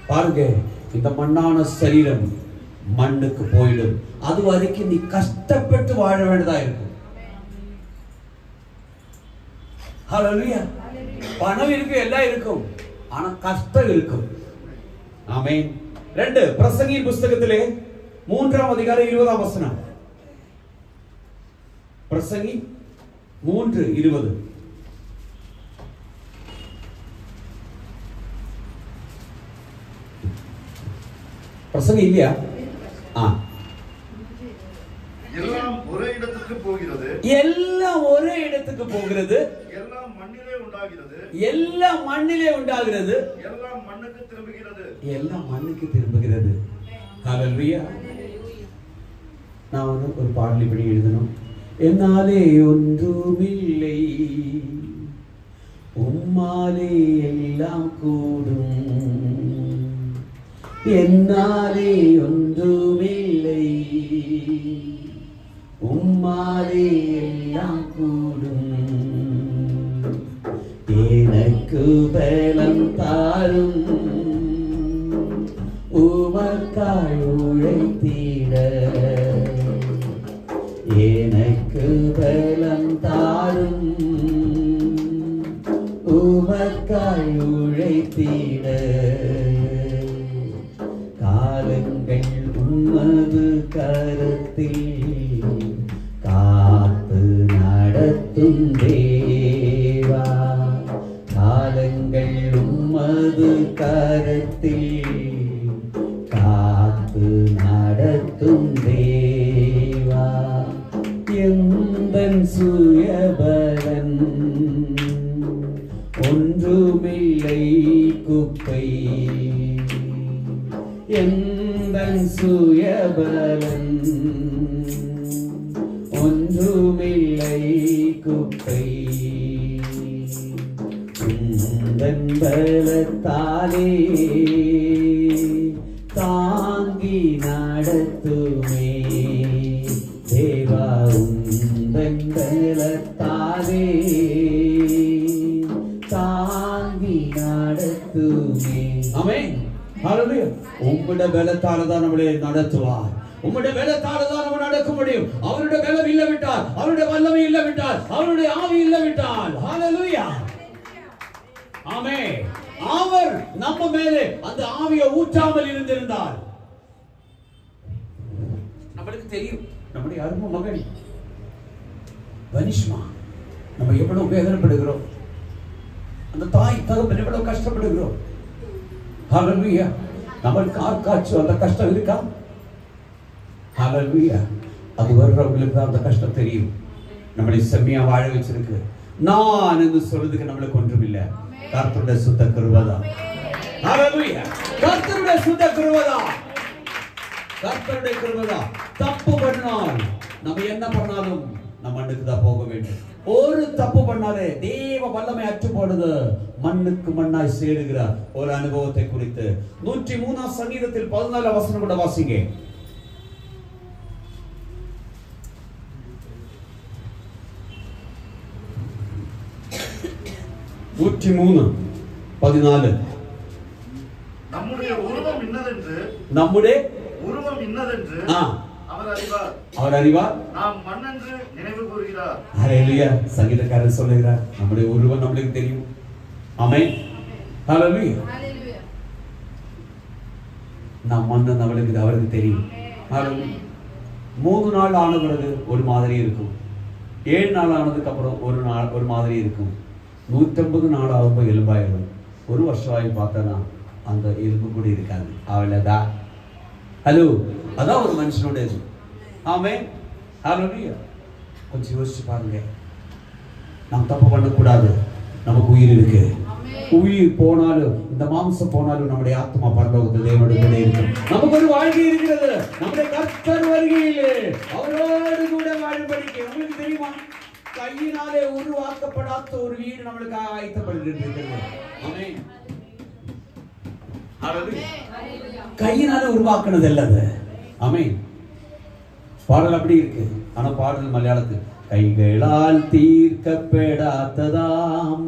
பாருங்க, இந்த மண்ணான சரீரம் மண்ணுக்கு போயிடும். அது வரைக்கும் நீ கஷ்டப்பட்டு வாழ வேண்டியதா இருக்கும். ஹalleluya. பணம் இருக்கு, எல்லாம் இருக்கும், ஆனா கஷ்டம் இருக்கும். ஆமென். 2 பிரசங்கி புஸ்தகத்திலே 3ஆம் அதிகாரம் 20ஆம் வசனம். பிரசங்கி 3:20. பிரசங்கி இல்லையா? எல்லாம் ஒரே இடத்துக்கு போகிறது, எல்லாம் ஒரே இடத்துக்கு போகிறது, எல்லாம் மண்ணிலே உண்டாகிறது, எல்லாம் மண்ணிலே உண்டாகிறது, எல்லாம் மண்ணுக்கு திரும்புகிறது, எல்லாம் மண்ணுக்கு திரும்புகிறது. ஹalleluya. நான் ஒரு பாடல் இப்படி எழுதணும், என்னாலே ஒன்றுமில்லை, உம்மாலே எல்லாம் கூடும், என்னாலே ஒன்றுமில்லை, உம்மாலே எல்லாம் கூடும், எனக்கு பலம் தாரும், உமக்காய் உழைத்திட, எனக்கு பலம் தாரும், உமக்காய் உழைத்திட, காலங்கள் உமது கரத்தில் காத்து நடத்தும் தேவா, காலங்கள் உமது கரத்தில் காத்து நடத்தும் தேவா, எந்தன் சுயபலன் ஒன்றுமில்லை குப்பை, எந்தன் சுயபலன் ஒன்றுமில்லை குப்பை, உந்தன் பலத்தாலே தாங்கி நடத்துமே தேவா, உந்தன் பலத்தாலே தாங்கி நடத்துமே. ஆமென், ஹalleluya. உம்முடைய உம்முடைய பலத்தால தான் நம்மளை நடத்துவார். உம்முடைய பலத்தால தான் நம்ம நடக்க முடியும். அவருடைய பலம் இல்லவிட்டால், அவருடைய வல்லமை இல்லவிட்டால், அவருடைய ஆவி இல்லவிட்டால், ஹalleluya, ஆமென், அவர் நம்ம மேலே அந்த ஆவியை ஊற்றாமல் இருந்திருந்தால் நம்மளுக்கு தெரியும் நம்முடைய அருமை மகன் வனிஷ்மா நம்ம எவ்வளவு வேதனைப்படுகிறோம், அந்த தாய் தகப்பன் எவ்வளவு கஷ்டப்படுகிறோம். ஹalleluya, நம்மளுக்கு ஆர்க்காச்சும் அந்த கஷ்டம் இருக்கா? ஹalleluya, அது வர்றவங்களுக்கு தான் அந்த கஷ்டம் தெரியும். நம்மளை செம்மையா வாழ வச்சிருக்கு. நான் என்று சொல்றதுக்கு நம்மளுக்கு ஒன்றும் இல்லை. கர்த்தருடைய சுத்த கிருபைதான். ஹalleluya, கர்த்தருடைய சுத்த கிருபைதான், கர்த்தருடைய கிருபைதான். தப்பு பண்ணால் நம்ம என்ன பண்ணாலும் நம்ம மண்ணுக்கு தான் போக வேண்டும். ஒரு தப்பு பண்ணாலே தேவ வல்லமை அற்று போடுது, மண்ணுக்கு மண்ணாய் சேருகிற ஒரு அனுபவத்தை குறித்து 103 சங்கீதத்தில் 14 வசனம் கூட வாசிங்க. 103:14 நம்முடைய உருவம் இன்னதென்று அவர் அறிவார், நாம் மண்ணென்று நினைவு கூறுகிறார். ஹalleluya, சங்கீதக்காரர் சொல்லுகிறார் நம்முடைய உருவம் நம்மளுக்கு தெரியும். ஆமென், ஹalleluya, நாம் மண்ணு நம்மளுக்கு அவருக்கு தெரியும். ஹalleluya, 3 நாள் ஆன பிறகு ஒரு மாதிரி இருக்கும், 7 நாள் ஆனதுக்கு அப்புறம் ஒரு மாதிரி இருக்கும், 150 நாள் ஆகும்போது எலும்பாயிடும், ஒரு வருஷம் ஆகி பார்த்தனா அந்த எலும்பு கூட இருக்காது, அவ்வளவுதான். ஹலோ, அதான் ஒரு மனுஷனோட இது. ஆமென், ஹalleluya, கொஞ்சம் யோசிச்சு பாருங்க. நாம் தப்பு பண்ணக்கூடாது, நமக்கு உயிர் இருக்கு. உயிர் போனாலும் இந்த மாம்சம் போனாலும் நம்முடைய ஆத்மா பரலோகத்தில் தேவனுடைய கூட இருக்கும். நமக்கு ஒரு வாழ்க்கை இருக்கிறது. நம்முடைய கர்த்தர் வருகையிலே அவரோடு கூட வாழும்படிக்கு உங்களுக்கு தெரியுமா, கையினாலே உருவாக்கப்படாத ஒரு வீடு நம்மளுக்கு ஆயத்தப்படுகிறது. ஆமென், ஹalleluya, கையினாலே உருவாக்குனது அல்லது. ஆமென், பாடல் அப்படி இருக்கு. ஆனா பாடல் மலையாளத்து கைகளால் தீர்க்கப்படாததாம்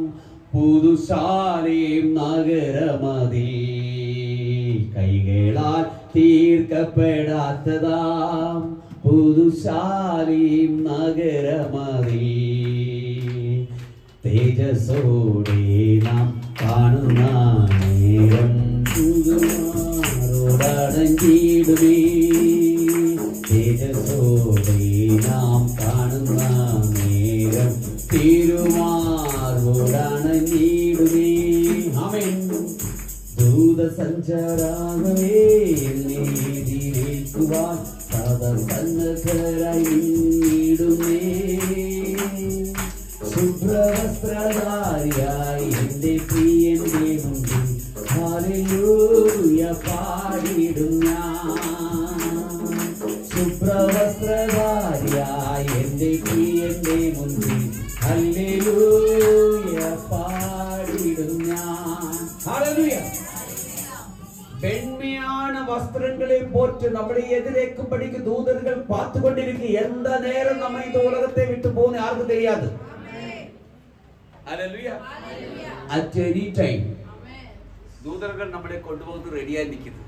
புதுசாலேம் நகரமதி, கைகளால் தீர்க்கப்படாததாம் புதுசாலேம் நகரமதி, தேஜசோடே நாம் காணுன நேரம் புதுமாரோடடங்கிடுமே, தேஜசோடே நாம் காணுன நேரம் திருமார்வோடணங்கிடுமே. ஆமென், தூத சஞ்சராகவே என்னை எதிரேற்குவார், சத சன்னதராய் நின்னிடுமே, சுப்ரவஸ்திரதாரியாய் എന്റെ പ്രിയന്റെ മുൻപിൽ ഹല്ലേലൂയ പാടിടും ഞാൻ, സുപ്രവസ്ത്രധാരിയായി എന്റെ പ്രിയന്റെ മുൻപിൽ ഹല്ലേലൂയ പാടിടും ഞാൻ. ഹല്ലേലൂയ, வெண்மையான வஸ்திரங்களை போட்டு நம்மளை எதிரேக்கும்படிக்கு தூதர்கள் பார்த்து கொண்டிருக்கு. எந்த நேரம் நம்ம இந்த உலகத்தை விட்டு போகணும் யாருக்கும் தெரியாது. ஹalleluya, at any time தூதர்கள் நம்மளை கொண்டு வந்து ரெடியா நிக்குது.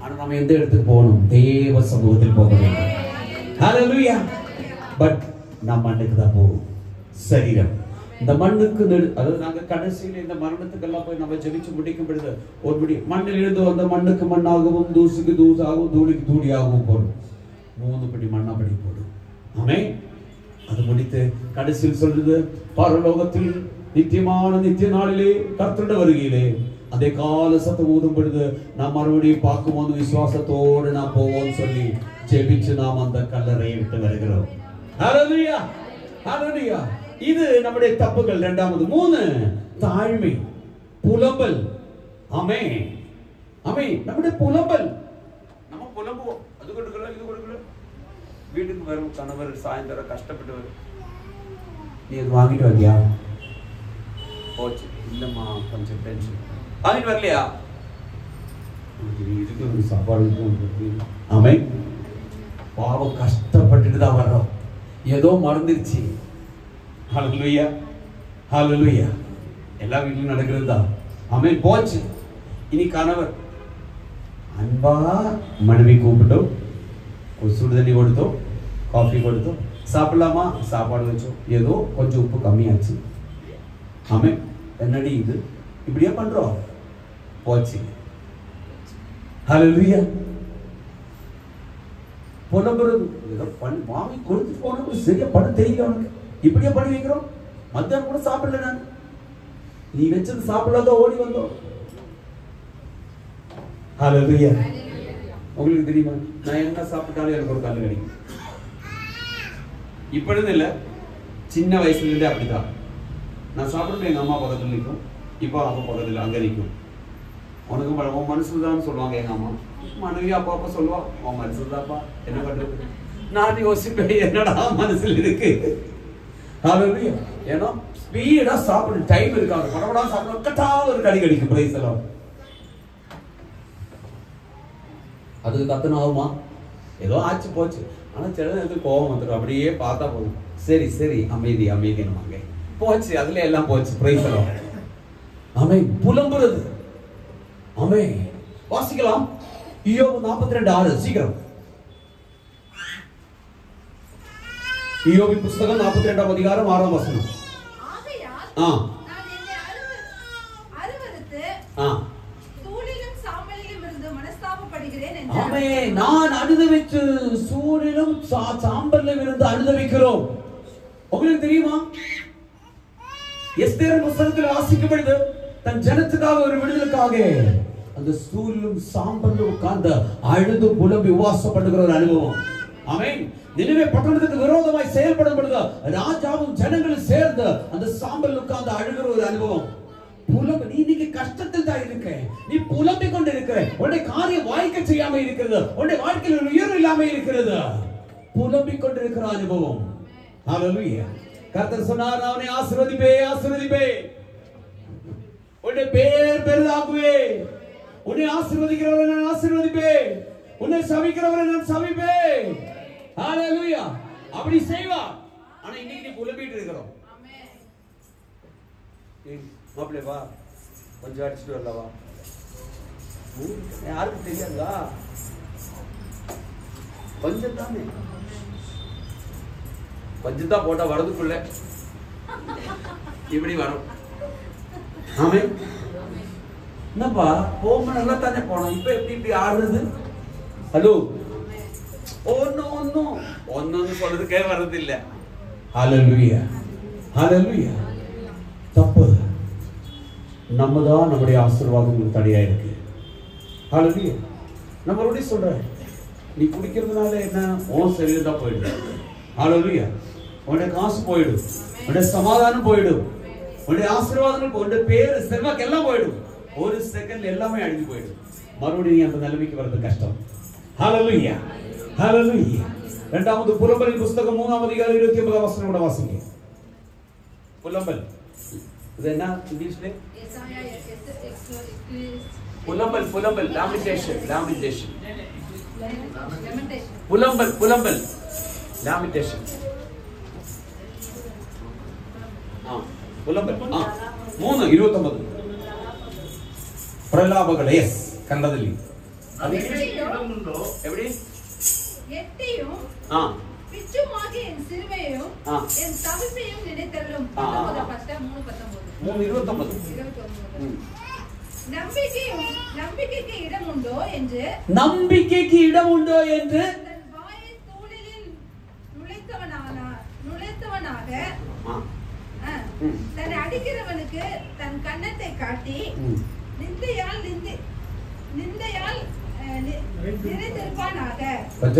ஆனா நம்ம எந்த இடத்துக்கு போகணும்? தேவ சமூகத்தில் போக வேண்டும். ஹalleluya, பட் நம்ம மண்ணுக்கு தான் போகும். சரீரம் இந்த மண்ணுக்கு அதாவது நாங்க கடைசியில் இந்த மரணத்துக்கெல்லாம் போய் நம்ம ஜெபிச்சு முடிக்கும் பொழுது ஒரு முடி மண்ணில் இருந்து வந்த மண்ணுக்கு மண்ணாகவும் தூசுக்கு தூசாகவும் தூளிக்கு தூளியாகவும் போடும். 3 படி மண்ணாபடி போடும். ஆமென், அது முடித்து கடைசியில் சொல்றது பரலோகத்தில் நித்தியமான நித்திய நாளிலே கர்த்தருடைய வருகையிலே அதே கால சத்தம் ஊதும் பொழுது நாம் மறுபடியும் பார்க்கும்போது விசுவாசத்தோடு நாம் போவோம் சொல்லி ஜெபிச்சு நாம் அந்த கல்லறையை விட்டு வருகிறோம். ஹalleluya, ஹalleluya, இது நம்முடைய தப்புகள். 2வது 3 தாழ்மை, புலம்பல். ஆமென், ஆமென், நம்முடைய புலம்பல். நம்ம புலம்புவோம், அது கொடுக்கல இது கொடுக்கல. வீட்டுக்கு வரும் கணவர் சாயந்தரம் கஷ்டப்பட்டு வரும், நீ அது வாங்கிட்டு வந்தியா? போச்சு, இல்லம்மா கொஞ்சம் டென்ஷன், வாங்கிட்டு வரலையா? இதுக்கு ஒரு சாப்பாடு. ஆமென், பாவம் கஷ்டப்பட்டுட்டு தான் வர்றோம், ஏதோ மறந்துருச்சு. ஹalleluya, ஹalleluya, எல்லா வீட்டிலும் நடக்கிறது தான். ஆமென், போச்சு. இனி கணவர் அன்பா மனைவி கூப்பிட்டோம், ஒரு சுடு தண்ணி கொடுத்தோம், காஃபி கொடுத்தோம், சாப்பிடலாமா சாப்பாடு வச்சோம், ஏதோ கொஞ்சம் உப்பு கம்மியாச்சு. ஆமென். என்னடி இது இப்படியே பண்றோம், போச்சு. ஹல்லேலூயா. புலம்புறது ஏதோ வாங்கி கொடுத்து போனது சரியா பண்ண தெரியல உனக்கு, இப்படியே பண்ணி வைக்கிறோம். மத்தியானம் கூட சாப்பிடல, நான் நீ வச்சது சாப்பிடலாம் ஓடி வந்தோம். ஹல்லேலூயா. உங்களுக்கு தெரியுமா, நான் என்ன சாப்பிட்டாலும் எனக்கு ஒரு கால் கிடைக்கும். இப்படின்னு இல்லை, சின்ன வயசுல இருந்தே அப்படிதான். நான் சாப்பிடுறது எங்க அம்மா பக்கத்துல நிற்கும், இப்போ அப்பா பக்கத்துல அங்க நிற்கும். உனக்கு உன் மனசுல தான் சொல்லுவாங்க எங்க அம்மா, மனைவி அப்பா அப்பா சொல்லுவா உன் மனசுல தான்ப்பா, என்ன பண்றது. நான் யோசிப்பேன் என்னடா மனசுல இருக்கு. ஹல்லேலூயா. ஏன்னா ஸ்பீடா சாப்பிட டைம் இருக்காது, படபடா சாப்பிட கட்டாவது ஒரு கடி கடிக்கும். பிரைஸ் எல்லாம் அதுக்கு கத்தன ஆகுமா, ஏதோ ஆச்சு போச்சு. ஆனா சில நேரத்துக்கு கோபம் வந்துடும், அப்படியே பார்த்தா போதும். சரி சரி அமைதி அமைதி நமங்க போச்சு, அதுல எல்லாம் போச்சு. பிரைஸ் எல்லாம் ஆமென். புலம்புறது. ஆமென். வாசிக்கலாம் யோபு 42:6. சீக்கிரம் யோபு புத்தகம் 42ஆம் அதிகாரம் 6ஆம் வசனம். ஆகையால் ஆ நான் என்னை அருவருத்து தூளிலும் சாம்பலிலும் இருந்து மனஸ்தாபப்படுகிறேன் என்றார். ஆமென். நான் அனுதவிச்சு சூரிலும் சாம்பலிலும் இருந்து அனுதவிக்கிறோம். உங்களுக்கு தெரியுமா, எஸ்தேர் புத்தகத்தில் வாசிக்கப்படுது, தன் ஜனத்துக்காக ஒரு விடுதலுக்காக அந்த சூரிலும் சாம்பலிலும் உட்கார்ந்து அழுது புலம்பி உபவாசம் பண்ணுகிற ஒரு அனுபவம். ஆமென். நினிவே பட்டணத்துக்கு விரோதமாய் செயல்படும் பொழுது ராஜாவும் ஜனங்களும் சேர்ந்து அந்த சாம்பல் உட்கார்ந்து அழுகிற ஒரு அனுபவம். புலம்பு. நீ இன்னைக்கு கஷ்டத்தில் தான் இருக்க, நீ புலம்பிக் கொண்டு இருக்கிற, உன்னுடைய காரியம் வாய்க்க செய்யாம இருக்கிறது, உன்னுடைய வாழ்க்கையில் ஒரு உயர்வு இல்லாம இருக்கிறது, புலம்பிக் கொண்டு இருக்கிற அனுபவம். ஹல்லேலூயா. கர்த்தர் சொன்னார், அவனை ஆசீர்வதிப்பே ஆசீர்வதிப்பே, உன்னுடைய பேர் பெரிதாக்குவே, உன்னை ஆசீர்வதிக்கிறவரை நான் ஆசீர்வதிப்பேன், உன்னை சபிக்கிறவரை நான் சபிப்பேன். ஹல்லேலூயா. அப்படி செய்வா. ஆனா இன்னைக்கு நீ புலம்பிட்டு இருக்கிறோம். மாப்பிள்ளை வா, கொஞ்சம் அடிச்சுட்டு வரலவா, யாருக்கும் தெரியாதா, கொஞ்சம் தானே, கொஞ்சம் தான் போட்டா வரதுக்குள்ள இப்படி வரும். ஆமென். என்னப்பா போக நல்லா தானே போனோம், இப்ப எப்படி இப்படி ஆடுறது. ஹலோ, ஒன்னு சொல்றதுக்கே வர்றது இல்ல. ஹல்லேலூயா. ஹல்லேலூயா. தப்பு. நம்ம தான் நம்முடைய ஆசீர்வாதங்களுக்கு தடையா இருக்கு. ஹல்லேலூயா. நம்ம மறுபடியும் சொல்றேன், நீ குடிக்கிறதுனால என்ன, உன் சரீரம் தான் போயிடும். ஹல்லேலூயா. உன்னுடைய காசு போயிடும், உன்னுடைய சமாதானம் போயிடும், உன்னுடைய ஆசீர்வாதங்கள், உன்னுடைய பேரு செல்வாக்கு எல்லாம் போயிடும். ஒரு செகண்ட் எல்லாமே அழிஞ்சு போயிடும். மறுபடியும் அந்த நிலைமைக்கு வர்றது கஷ்டம். ஹல்லேலூயா. ஹல்லேலூயா. இரண்டாவது புலம்பலின் புத்தகம் 3ஆம் அதிகாரம் 29ஆம் வசனம் கூட வாசிங்க. புலம்பல் இது என்ன இங்கிலீஷ்ல? புலம்பல். புலம்பல் லாமெண்டேஷன். லாமெண்டேஷன். புலம்பல். புலம்பல் லாமெண்டேஷன். புலம்பல் 3:29 பிரலாபங்கள். எஸ், கண்டதில்லை. அது எப்படி? எட்டியும் பிச்சுமாகி என் சிறுமையையும் என் தவிப்பையும் நினைத்தருளும். 3:29. நம்பிக்கைக்கு இடம் உண்டோ என்று, நம்பிக்கைக்கு இடம் உண்டோ என்று தன் வாயை தூளிலில் நுழைத்தவனாக தன்னை அடிக்கிறவனுக்கு தன் கன்னத்தை காட்டி நிந்தையால் நிறைந்திருப்பானாக.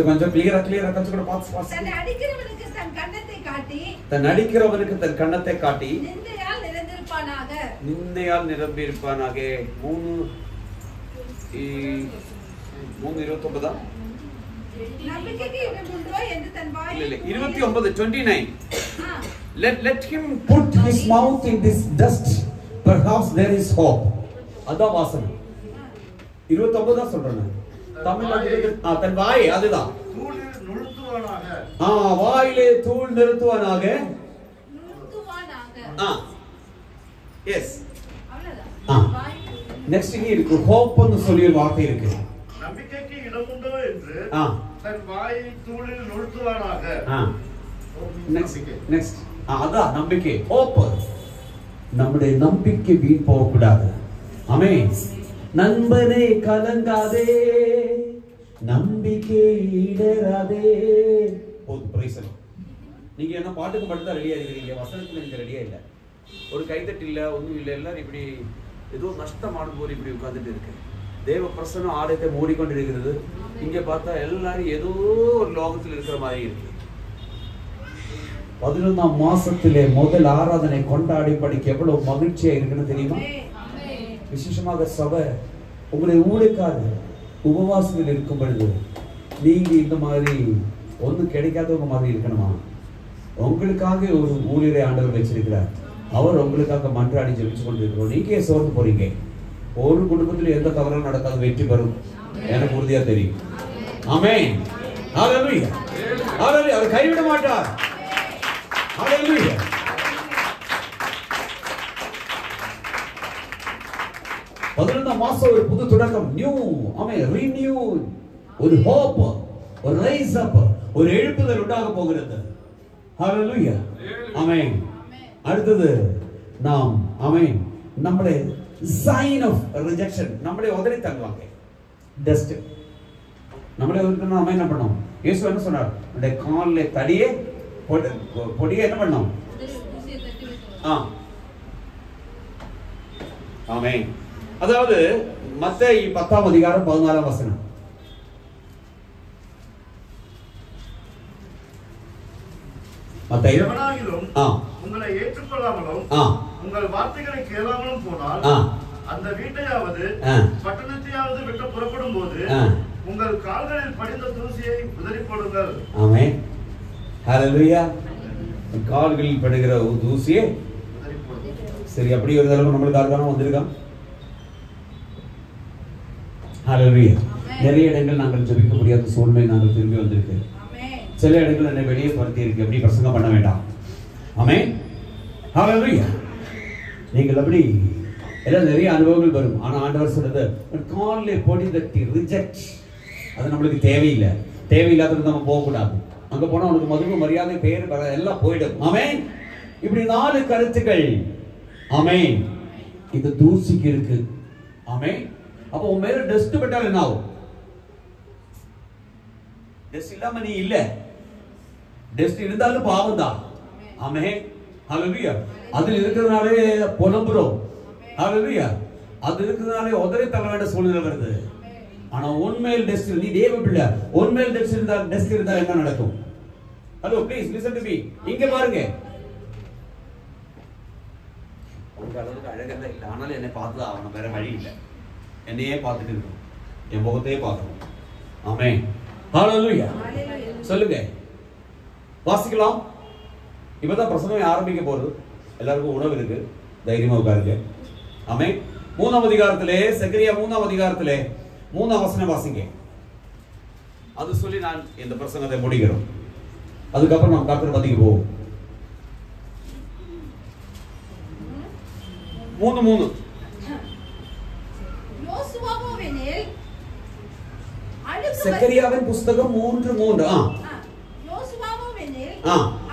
கொஞ்சம் கிளியரா கொஞ்சம் கூட பாத்து. தன்னை அடிக்கிறவனுக்கு தன் கன்னத்தை காட்டி, தன் அடிக்கிறவனுக்கு தன் கன்னத்தை காட்டி நிந்தையால் நிறைந்திருப்பானாக. நிந்தையால் நிரம்பியிருப்பானாக. 3:29. நம்பிக்கைக்கு இடம் உண்டோ என்று தன் வாயை. இல்ல 29:29. Let him put his mouth in this dust, perhaps there is hope. அதான் வாசனம். 29 தான் சொல்றேன். தமிழ்ல தன் வாயை அதுதான் தூள் நிறுத்துவானாக. வாயிலே தூள் நிறுத்துவானாக. எஸ், அவ்வளவுதான். நெக்ஸ்ட் இங்க இருக்கு ஹோப்னு சொல்லி ஒரு வார்த்தை இருக்கு. தன் வாயை தூளில் நுழுத்துவானாக. நெக்ஸ்ட் அதான் நம்பிக்கை, hope. நம்முடைய நம்பிக்கை வீண் போக கூடாது. ஆமென். நண்பனே கலங்காதே, நம்பிக்கை இடராதே. பிரைஸ் எல்லாம். நீங்க என்ன பாட்டுக்கு மட்டும் தான் ரெடியா இருக்கிறீங்க, வசனத்துல நீங்க ரெடியா இல்ல. ஒரு கைத்தட்டு இல்ல, ஒண்ணும் இல்ல, எல்லாரும் இப்படி ஏதோ நஷ்டமான போது இப்படி உட்கார்ந்துட்டு இருக்கு. தேவ பிரசன்னம் ஆலயத்தை மூடிக்கொண்டு இருக்கிறது. இங்க பார்த்தா எல்லாரும் ஏதோ ஒரு லோகத்தில் இருக்கிற மாதிரி இருக்கு. 11ஆம் மாசத்திலே முதல் ஆராதனை கொண்டாடி படிக்க எவ்வளவு மகிழ்ச்சியா இருக்குன்னு தெரியுமா? விசேஷமாக சபை உங்களுடைய ஊழியக்காரர் உபவாசத்தில் இருக்கும் பொழுது நீங்க இந்த மாதிரி ஒன்றும் கிடைக்காதவங்க மாதிரி இருக்கணுமா? உங்களுக்காக ஒரு ஊழியரை ஆண்டவர் வச்சிருக்கிறார். அவர் உங்களுக்காக மன்றாடி ஜெபிச்சு கொண்டு இருக்கிறோம். நீங்க சோர்ந்து போறீங்க. ஒரு குடும்பத்தில் எந்த தவறும் நடக்காது, வெற்றி பெறும் எனக்கு உறுதியா தெரியும். ஆமென். ஹalleluya. ஹalleluya. அவர் கைவிட மாட்டார். ஹalleluya. பதினொன்றாம் மாசம் ஒரு புது தொடக்கம், நியூ, ஆமென், ரினியூ, ஒரு ஹோப், ஒரு ரைஸ் அப், ஒரு எழுப்புதல் உண்டாக போகிறது. ஹalleluya. ஆமென். அடுத்தது நாம் ஆமென் நம்மளே சைன் ஆஃப் ரிஜெக்ஷன், நம்மளே உதறி தள்ளுவாங்க. டஸ்ட் நம்மளே உதறினா நம்ம என்ன பண்ணோம்? இயேசு என்ன சொன்னார்? அந்த கால்ல தடியே பொடியே என்ன பண்ணோம்? ஆமென். அதாவது மத்தேயு 10ஆம் அதிகாரம் 14ஆம் வசனம். மத்தேயு உங்களை ஏற்றுக்கொள்ளாமலும் உங்கள் வார்த்தைகளை கேளாமலும் போனால் அந்த வீட்டையாவது பட்டணத்தையாவது விட்டு புறப்படும் போது உங்கள் கால்களில் படிந்த தூசியை உதறி போடுங்கள். ஆமென். ஹalleluya. கால்களில் படுகிற தூசியை உதறி போடுங்கள். சரி, அப்படி ஒரு தடவை நம்மளுக்கு ஆர்கானம் வந்திருக்கோம். ஹalleluya. நிறைய இடங்கள் நாங்கள் ஜெபிக்க முடியாத சூழ்நிலை நாங்கள் திரும்பி வந்திருக்கு. சில இடங்கள் என்னை வெளியே துரத்தி இருக்கு, எப்படி பிரசங்கம் பண்ண வேண்டாம். ஆமென். ஹalleluya. நீங்கள் அப்படி எல்லாம் நிறைய அனுபவங்கள் வரும். ஆனா ஆண்டவர் சொல்றது கால்ல பொடி தட்டி ரிஜெக்ட், அது நம்மளுக்கு தேவையில்லை. தேவையில்லாதது நம்ம போக கூடாது. அங்க போனா உனக்கு மதுவு மரியாதை பேர் எல்லாம் போயிடும். ஆமென். இப்படி 4 கருத்துக்கள். ஆமென். இது தூசிக்கு இருக்கு. ஆமென். அப்போ உன் மேல டஸ்ட் பட்டால் என்ன ஆகும்? டஸ்ட் இல்லாம நீ இல்ல, டஸ்ட் இருந்தாலும் பாவம் தான். ஆமென். ஹalleluya. அதில் இருக்கிறதுனாலே புலம்புறோம். ஹalleluya. அது இருக்கிறதுனாலே உதறி தள்ள வேண்டிய சூழ்நிலை வருது. ஆனா உண்மையில் டஸ்ட், நீ தேவ பிள்ளை, உண்மையில் டஸ்ட் இருந்தா என்ன நடக்கும்? Hello, please listen to me. இங்க பாருங்க. உங்க அளவுக்கு அழகல்ல இல்ல, ஆனாலும் என்னை பார்த்து ஆகணும், வேற வழி இல்லை. என்னையே பார்த்துட்டு இருக்கணும், என் முகத்தையே பார்க்கணும். ஆமென். ஹalleluya. சொல்லுங்க, வாசிக்கலாம். இப்பதான் பிரசங்கம் ஆரம்பிக்க போறது. எல்லாருக்கும் உணவு இருக்கு, தைரியமா உட்காருங்க. ஆமென். 3ஆம் அதிகாரத்திலே, சகரியா 3ஆம் அதிகாரத்திலே 3ஆம் வசனம் வாசிங்க. அது சொல்லி நான் இந்த பிரசங்கத்தை முடிக்கிறோம். அதுக்கப்புறம் நாம் கர்த்தர் பதிக்கு போவோம். 3:3 சகரியாவின் புஸ்தகம் 3:3.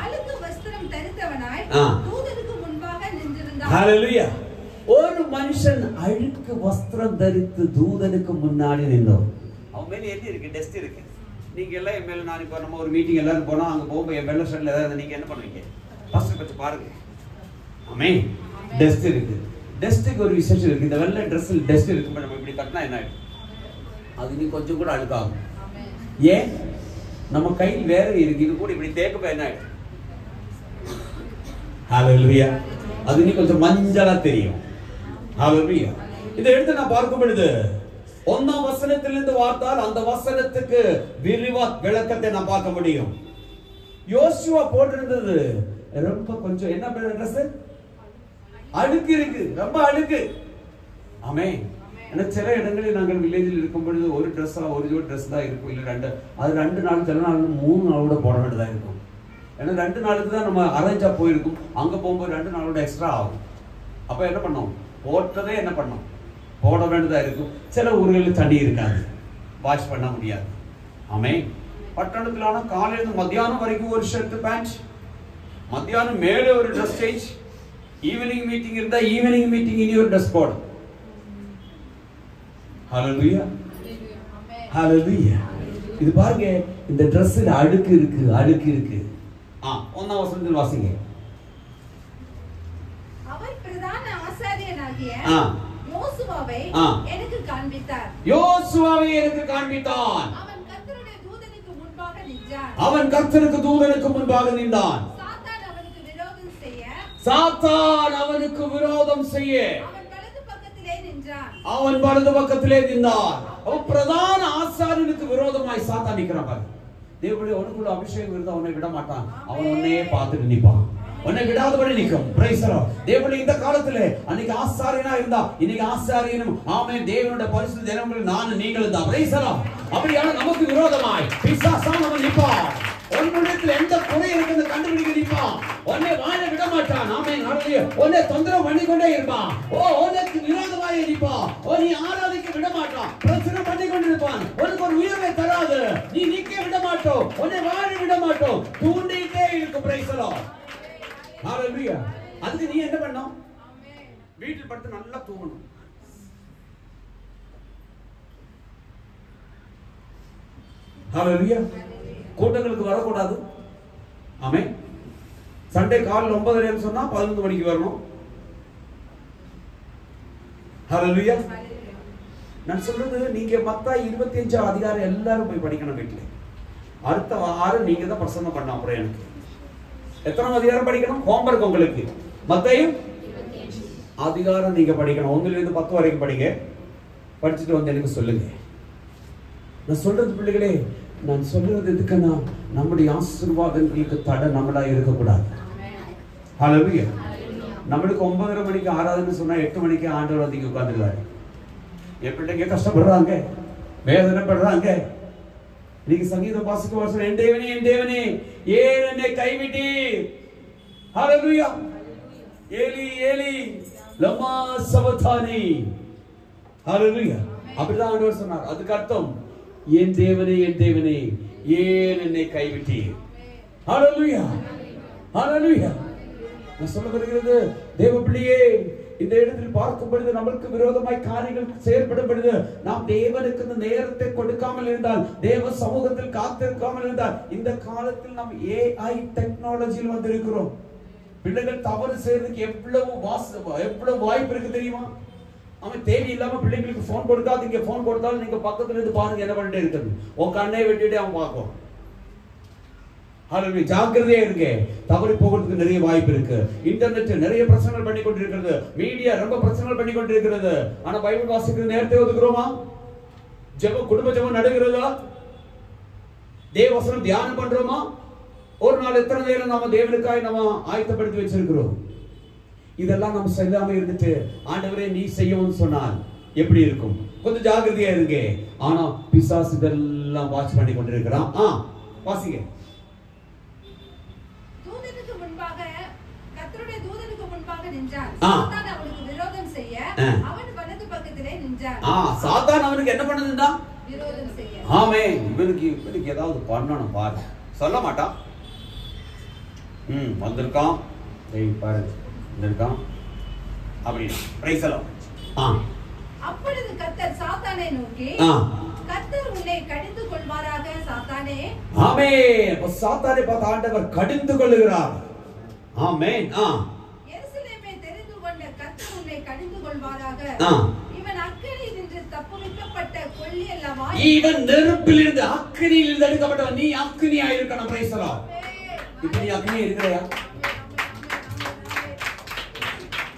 அழுக்கு வஸ்திரம் தரித்தவனாய் தூதனுக்கு முன்பாக நின்றிருந்தான். ஹalleluya. ஒரு மனுஷன் அழுக்கு வஸ்திரம் தரித்து தூதனுக்கு முன்னாடி நின்றோம். அவன் மேல என்ன இருக்கு? டஸ்ட் இருக்கு. நீங்க எல்லாம் என் மேல, நான் இப்ப நம்ம ஒரு மீட்டிங் எல்லாரும் போனா அங்க போகும்போது என் வெள்ள ஷர்ட்ல ஏதாவது நீங்க என்ன பண்ணுவீங்க? ஃபர்ஸ்ட் பத்தி பாருங்க. ஆமென். டஸ்ட் இருக்கு. டஸ்ட்டுக்கு ஒரு விசேஷம் இருக்கு. இந்த வெள்ள ட்ரெஸ்ல டஸ்ட் இருக்கு, நம்ம இப்படி கட்டினா என்ன ஆயிடும்? அது நீ கொஞ்சம் கூட அழுக்காகும். ஏன்? நம்ம கையில் வேற இருக்கு, இது கூட இப்படி தேய்க்க என்ன ஆயிடும்? ஹalleluya. அது நீ கொஞ்சம் மஞ்சளா தெரியும். ஹalleluya. இதை எடுத்து நான் பார்க்கும் பொழுது 1ஆம் வசனத்திலிருந்து பார்த்தால் அந்த வசனத்துக்கு விரிவா விளக்கத்தை நான் பார்க்க முடியும். யோசுவா போட்டிருந்தது ரொம்ப கொஞ்சம் என்ன ட்ரெஸ், அழுக்கு இருக்கு, ரொம்ப அழுக்கு. ஆமென். ஏன்னா சில இடங்களில் நாங்கள் வில்லேஜில் இருக்கும் பொழுது ஒரு ட்ரெஸ், ஒரு ஜோடி ட்ரெஸ் தான் இருக்கும், இல்லை 2. அது 2 நாள், சில நாள் 3 நாளோட போட வேண்டியதாக இருக்கும். ஏன்னா 2 நாளுக்கு தான் நம்ம அரேஞ்சா போயிருக்கும். அங்கே போகும்போது 2 நாளோட எக்ஸ்ட்ரா ஆகும். அப்போ என்ன பண்ணோம்? போட்டதே என்ன பண்ணோம்? போட வேண்டியதாக இருக்கும். சில ஊர்களில் தண்ணி இருக்காது, வாஷ் பண்ண முடியாது. ஆமென். பட்டணத்திலான காலையிலிருந்து மத்தியானம் வரைக்கும் ஒரு ஷர்ட் பேண்ட், மத்தியானம் மேலே ஒரு ட்ரெஸ் சேஞ்ச், ஈவினிங் மீட்டிங் இருந்தா ஈவினிங் மீட்டிங் இனி ஒரு ட்ரெஸ் கோட். ஹalleluya, ஹalleluya. இது பாருங்க, இந்த ட்ரெஸ்ல அழுக்கு இருக்கு, அழுக்கு இருக்கு. ஒன்னாம் வசனத்தில் வாசிங்க. அவர் பிரதான ஆசாரியனாகிய யோசுவாவை எனக்கு காண்பித்தார். யோசுவாவை எனக்கு காண்பித்தான். அவன் கர்த்தருடைய தூதனுக்கு முன்பாக நின்றான். அவன் கர்த்தருக்கு தூதனுக்கு முன்பாக நின்றான். சாத்தான் அவனுக்கு விரோதம் செய்ய, சாத்தான் அவனுக்கு விரோதம் செய்ய அவன் வலது பக்கத்திலே நின்றான். அவன் வலது பக்கத்திலே நின்றான். அவன் பிரதான ஆசாரியனுக்கு விரோதமாய் சாத்தான் நிற்கிறான் பாரு. தேவனுடைய உனக்குள்ள அபிஷேகம் இருந்தா உன்னை விட மாட்டான். அவன் உன்னையே பார்த்துட்டு நிற்பான், உன்னை விடாதபடி நிற்கும். Price the Lord. தேவனுடைய இந்த காலத்திலே அன்னைக்கு ஆசாரியனா இருந்தா இன்னைக்கு ஆசாரியனும் ஆமென் தேவனுடைய பரிசுத்த ஜனங்கள் நானும் நீங்களும் தான். Price the Lord. அப்படியான நமக்கு விரோதமாய் பிசாசான் அவன் நிற்பான். உன்னிடத்தில் எந்த குறை இருக்குன்னு கண்டுபிடிக்க நிற்பான். உன்னை வாழ விட மாட்டான். ஆமென் ஹalleluya. உன்னை தொந்தரவு பண்ணிக்கொண்டே இருப்பான். உனக்கு விரோதமாய் நிற்பான். நீ ஆராதிக்க விட மாட்டான். பிரச்சனை பண்ணிக்கொண்டு இருப்பான். உனக்கு ஒரு உயர்வை தராது. நீ நிற்க விட மாட்டோம். உன்னை வாழ விட மாட்டோம். தூண்டிட்டே இருக்கும். Praise the lord. ஹalleluya. அதுக்கு நீ என்ன பண்ணணும்? வீட்டில் படுத்து நல்லா தூங்கணும். ஹalleluya. கூட்டங்களுக்கு வரக்கூடாது. ஆமென். சண்டே காலையில் 9:30 சொன்னா 11 மணிக்கு வரணும். ஹalleluya. நான் சொல்றது நீங்க மத்தாய் 25 அதிகாரம் எல்லாரும் போய் படிக்கணும் வீட்டில். அடுத்த வாரம் நீங்க தான் பிரசங்கம் பண்ண. அப்புறம் எனக்கு எத்தனை அதிகாரம் படிக்கணும்? ஹோம்வொர்க் உங்களுக்கு. மத்தாய் 25 அதிகாரம் நீங்க படிக்கணும். 1 to 10 வரைக்கும் படிங்க. படிச்சுட்டு வந்து எனக்கு சொல்லுங்க. நான் சொல்றது பிள்ளைகளே, நான் சொல்றது எதுக்குன்னா நம்முடைய ஆசீர்வாதங்களுக்கு தடை நம்மளா இருக்கக்கூடாது. ஹalleluya. நம்மளுக்கு 9:30 மணிக்கு ஆராதனை சொன்னா 8 மணிக்கு ஆண்டவர் வந்து உட்கார்ந்துருவாரு. என் பிள்ளைங்க கஷ்டப்படுறாங்க, வேதனைப்படுறாங்க. நீங்க சங்கீதம் வாசிக்க வருஷம் என் தேவனே என் தேவனே ஏன் என்னை கைவிட்டீர். ஹalleluya. Eli Eli லமா சவதானி. ஹalleluya. அப்படிதான் ஆண்டவர் சொன்னார். அதுக்கு அர்த்தம் என் தேவனே ஏன் என்னை கைவிட்டீர். ஹalleluya, ஹalleluya. நான் சொல்ல வருகிறது தேவ பிள்ளையே, இந்த இடத்தில் பார்க்கும் பொழுது நமக்கு விரோதமாய் காரியங்கள் செயல்படும் பொழுது நாம் தேவனுக்கு இந்த நேரத்தை கொடுக்காமல் இருந்தால், தேவ சமூகத்தில் காத்திருக்காமல் இருந்தால், இந்த காலத்தில் நாம் AI டெக்னாலஜியில் வந்திருக்கிறோம். பிள்ளைகள் தவறு செய்யறதுக்கு எவ்வளவு வாய்ப்பு இருக்கு தெரியுமா? அவன் தேவையில்லாம பிள்ளைங்களுக்கு போன் கொடுக்காதீங்க. போன் கொடுத்தாலும் நீங்க பக்கத்துல இருந்து பாருங்க என்ன பண்ணிட்டே இருக்குது. உன் கண்ணை வெட்டிட்டு அவன் பார்க்கும். ஹalleluya. ஜாக்கிரதையா இருங்க. தவறி போகிறதுக்கு நிறைய வாய்ப்பு இருக்கு. இன்டர்நெட் நிறைய பிரச்சனைகள் பண்ணி கொண்டிருக்கிறது. மீடியா ரொம்ப பிரச்சனைகள் பண்ணி கொண்டிருக்கிறது. ஆனா பைபிள் வாசிக்கிறது நேரத்தை ஒதுக்குறோமா? குடும்ப ஜெபம் நடக்கிறதா? தேவ வசனம் தியானம் பண்றோமா? ஒரு நாள் எத்தனை நேரம் நாம தேவனுக்காய் நம்ம ஆயத்தப்படுத்தி வச்சிருக்கிறோம். இதெல்லாம் நம்ம செய்யாம இருந்துட்டு ஆண்டவரே நீ செய்யவும் சொன்னால் எப்படி இருக்கும்? கொஞ்சம் ஜாக்கிரதையா இருங்க. ஆனா பிசாசு இதெல்லாம் வாட்ச் பண்ணி கொண்டிருக்கிறான். வாசிங்க. தூதனுக்கு முன்பாக கர்த்தருடைய தூதனுக்கு முன்பாக நின்றான். சாத்தான் அவனுக்கு விரோதம் செய்ய அவன் வலது பக்கத்திலே நின்றான். சாத்தான் அவனுக்கு என்ன பண்ணுதுன்னா விரோதம் செய்ய. ஆமென். இவனுக்கு ஏதாவது பண்ணணும் பாரு. சொல்ல மாட்டான். வந்திருக்கான். பாருங்க வந்திருக்கான் அப்படின்னா பிரைஸ் தி லார்ட். அப்பொழுது கர்த்தர் சாத்தானை நோக்கி, கர்த்தர் உன்னை கடிந்து கொள்வாராக சாத்தானே. ஆமென். அப்ப சாத்தானை பார்த்து ஆண்டவர் கடிந்து கொள்ளுகிறார். ஆமென். எருசலேமை தெரிந்து கொண்ட கர்த்தர் உன்னை கடிந்து கொள்வாராக. இவன் அக்கினியில் நின்று தப்புவிக்கப்பட்ட கொள்ளி அல்லவா? இவன் நெருப்பிலிருந்து அக்கினியிலிருந்து எடுக்கப்பட்டவன். நீ அக்கினியா இருக்கணும். Price the Lord. இப்ப நீ அக்கினியா இருக்கிறையா?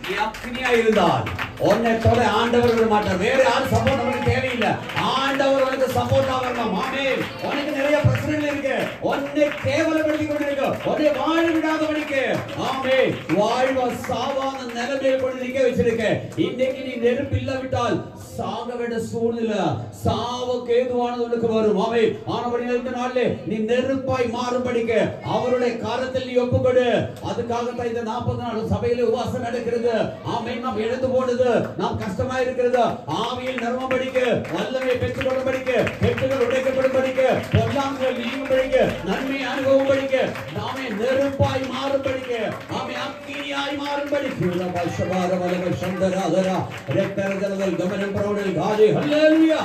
நீ அக்கினியா இருந்தால் உன்னை தொட ஆண்டவர் விட மாட்டார். வேற யாரும் சப்போர்ட் உனக்கு தேவையில்லை. ஆண்டவர் உனக்கு சப்போர்ட்டா வரணும். ஆமென். உனக்கு நிறைய பிரச்சனைகள் இருக்கு. உன்னை கேவலப்படுத்தி கொண்டிருக்கு. உன்னை வாழ விடாதபடிக்கு ஆமென் வாழ்வ சாவான நிலைமையில் கொண்டு நிக்க வச்சிருக்க. இன்னைக்கு நீ நெருப்பு இல்லாவிட்டால் சாக வேண்டிய சூழ்நிலை, சாவுக்கு ஏதுவானது உனக்கு வரும். ஆமென். ஆனபடியால் இந்த நாளிலே நீ நெருப்பாய் மாறும்படிக்கு அவருடைய கரத்தில் நீ ஒப்புக்கொடு. அதுக்காகத்தான் இந்த 40 நாள் சபையில உபவாசம் நடக்கிறது. ஆமென். நாம் எழுந்து போடுது நாம் கஷ்டமா இருக்கிறது ஆவியில் நிரம்பம் படிக்க வல்லமை பெற்றுக் கொள்ளும் படிக்க கெட்டுகள் உடைக்கப்படும் படிக்க பொல்லாங்குகள் நீங்கும் படிக்க நன்மை அனுபவம் படிக்க நாமே நெருப்பாய் மாறும் படிக்க ஆமே அக்கினியாய் மாறும் படிக்க பஷபார வலக சந்தராதரா ரெக்டரதல் கமனம் பிரௌடல் காஜே ஹல்லேலூயா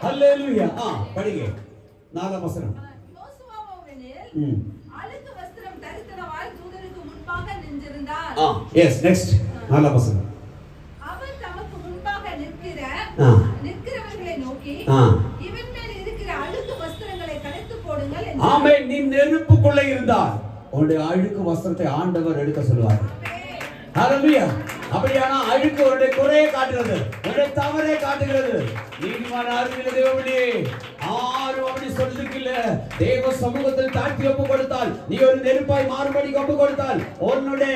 ஹல்லேலூயா படிங்க 4ஆம் வசனம் யோசுவாவெனில் அழுக்கு வஸ்திரம் தரித்தனவாய் தூதனுக்கு முன்பாக நின்றிருந்தார். எஸ் நெக்ஸ்ட் 4ஆம் வசனம் அவர் தமக்கு முன்பாக நிற்கிறவர்களை நோக்கி இவன் மேல் இருக்கிற அழுக்கு வஸ்திரங்களை களைத்து போடுங்கள் என்றார். ஆமென். நீ நெருப்புக்குள்ள இருந்தால் உன்னுடைய அழுக்கு வஸ்திரத்தை ஆண்டவர் எடுக்க சொல்வார். ஹல்லேலூயா. அப்படியானா அழுக்கு உன்னுடைய குறையை காட்டுகிறது, உன்னுடைய தவறை காட்டுகிறது. நீதிமான அருகில தேவனே ஆறு அப்படி சொல்லிருக்கில்ல, தேவ சமூகத்தில் தாழ்த்தி ஒப்பு கொடுத்தால், நீ ஒரு நெருப்பாய் மாறுபடி ஒப்பு கொடுத்தால், உன்னுடைய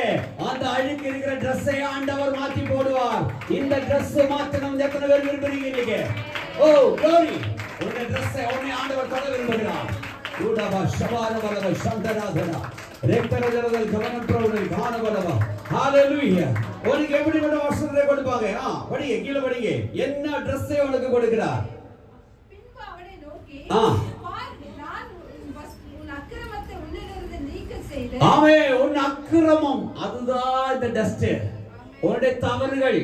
அந்த அழுக்கு இருக்கிற ட்ரெஸ்ஸை ஆண்டவர் மாற்றி போடுவார். இந்த ட்ரெஸ் மாற்றணும் எத்தனை பேர் விரும்புறீங்க? ஓ glory. உன்னுடைய ட்ரெஸ்ஸை உன்னை ஆண்டவர் தொட விரும்புகிறார். யூடபா ஷபார வலவ சந்தராதரா ரெக்டரதல் கவனம் பிரௌடல் கானவலவ ஹalleluya. உனக்கு எப்படிப்பட்ட வஸ்திரத்தை கொடுப்பாங்க? படிங்க, கீழ படிங்க. என்ன ட்ரெஸ்ஸை உனக்கு கொடுக்கிறார்? பின்பு அவனை நோக்கி பார், நான் உன் அக்கிரமத்தை உன்னிலிருந்து நீக்க செய்து. ஆமென். உன் அக்கிரமம் அதுதான் இந்த டஸ்ட். உன்னுடைய தவறுகள்,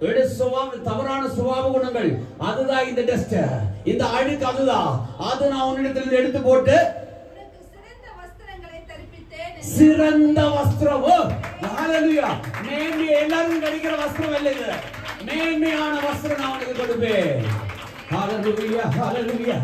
உன்னுடைய தவறான சுபாவ குணங்கள் அதுதான் இந்த டஸ்ட். இந்த அழுக்கு அதுதான். அது நான் உன்னிடத்திலிருந்து எடுத்து போட்டு சிறந்த வஸ்திரம். ஹalleluya. மேன்மை எல்லாரும் கிடைக்கிற வஸ்திரம் இல்ல இது. மேன்மையான வஸ்திரம் நான் உனக்கு கொடுப்பேன். ஹalleluya ஹalleluya.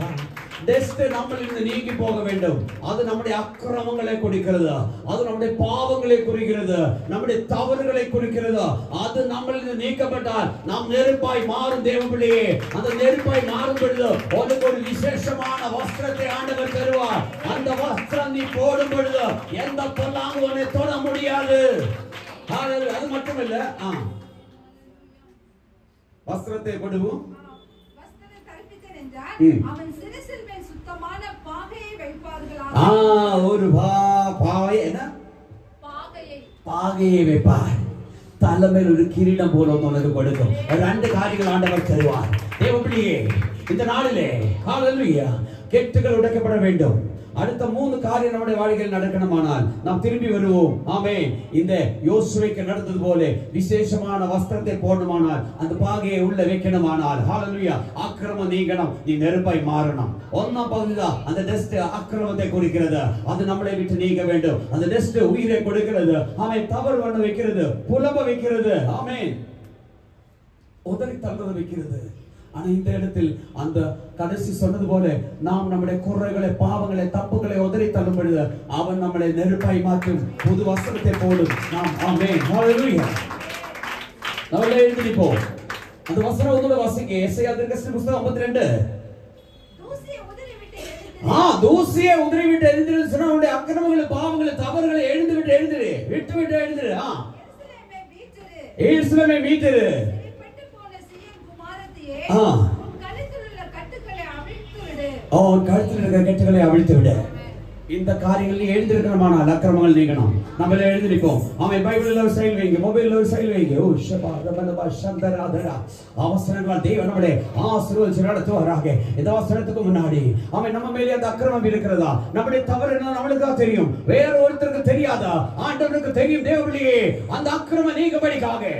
டஸ்ட் நம்மளிலிருந்து நீங்கி போக வேண்டும். அது நம்முடைய அக்கிரமங்களை குறிக்கிறது, அது நம்முடைய பாவங்களை குறிக்கிறது, நம்முடைய தவறுகளை குறிக்கிறது. அது நம்மளிலிருந்து நீக்கப்பட்டால் நாம் நெருப்பாய் மாறும் தேவபிள்ளையே. அந்த நெருப்பாய் மாறும் பொழுது உனக்கு ஒரு விசேஷமான வஸ்திரத்தை ஆண்டவர் தருவார். அந்த வஸ்திரம் நீ போடும் பொழுது எந்த பொல்லாங்கு உன்னை தொட முடியாது. அது மட்டுமல்ல, வஸ்திரத்தை கொடுவோம். அவன் சிரசில் மேல் சுத்தமான பாகையை வைப்பார்களாக. ஒரு பாவை என்ன? பாகையை வைப்பார். தலைமையில் ஒரு கிரீடம் போல உனக்கு கொடுக்கும். ரெண்டு காரியங்கள் ஆண்டவர் தருவார். தேவபிள்ளையே, இந்த நாளிலே ஹalleluya கெட்டுகள் உடைக்கப்பட வேண்டும். அடுத்த 3 காரியம் நம்முடைய வாழ்க்கையில் நடக்கணுமானால் நாம் திரும்பி வருவோம். ஆமென். இந்த யோசுவைக்கு நடந்தது போல விசேஷமான வஸ்திரத்தை போடணுமானால், அந்த பாகையை உள்ள வைக்கணுமானால், ஹalleluya அக்கிரமம் நீங்கணும், நீ நெருப்பாய் மாறணும். ஒன்னாம் பகுதிதான் அந்த டஸ்ட் அக்கிரமத்தை குறிக்கிறது. அது நம்மளை விட்டு நீங்க வேண்டும். அந்த டஸ்ட் உயிரை கொடுக்கிறது. ஆமென். தவறு பண்ண வைக்கிறது, புலம்ப வைக்கிறது. ஆமென். உதறி தள்ள வைக்கிறது. ஆனா இந்த இடத்தில் அந்த கடைசி சொன்னது போல நாம் நம்முடைய குறைகளை, பாவங்களை, தப்புகளை உதறி தள்ளும் பொழுது அவன் நம்மளை நெருப்பாய் மாற்றும், புது வஸ்திரத்தை போடும். நாம் ஆமென் ஹalleluya. நம்மளே எழுதிப்போம். அந்த வசனம் ஒருமுறை வாசிங்க. எஸ்ஐயா தீர்க்கதரிசி புத்தகம் 52. தூசியை உதறி விட்டு எழுந்திரு சொன்னா உன்னுடைய அக்கிரமங்களை, பாவங்களை, தவறுகளை எழுந்து விட்டு எழுந்திரு, விட்டு விட்டு எழுந்திரு. எருசலேமை மீட்டிரு. கழுத்தில் இருக்கிற கட்டுகளை அவிழ்த்து விடு. இந்த காரியங்கள் எழுந்திருக்கணுமானால் அக்கிரமங்கள் நீங்கணும். நம்ம எழுந்திருப்போம். அவன் பைபிள்ல ஒரு சைல் வைங்க, மொபைல்ல ஒரு சைல் வைங்க. ஓ ஷபா ரபனபா சந்தராதரா அவசரங்கள் தேவன் நம்மளே ஆசீர்வதித்து நடத்துவாராக. இந்த அவசரத்துக்கு முன்னாடி அவன் நம்ம மேலே அந்த அக்கிரமம் இருக்கிறதா, நம்முடைய தவறு என்ன நம்மளுக்கு தான் தெரியும், வேற ஒருத்தருக்கு தெரியாதா? ஆண்டவருக்கு தெரியும். தேவபிள்ளையே, அந்த அக்கிரமம் நீங்கபடிக்காக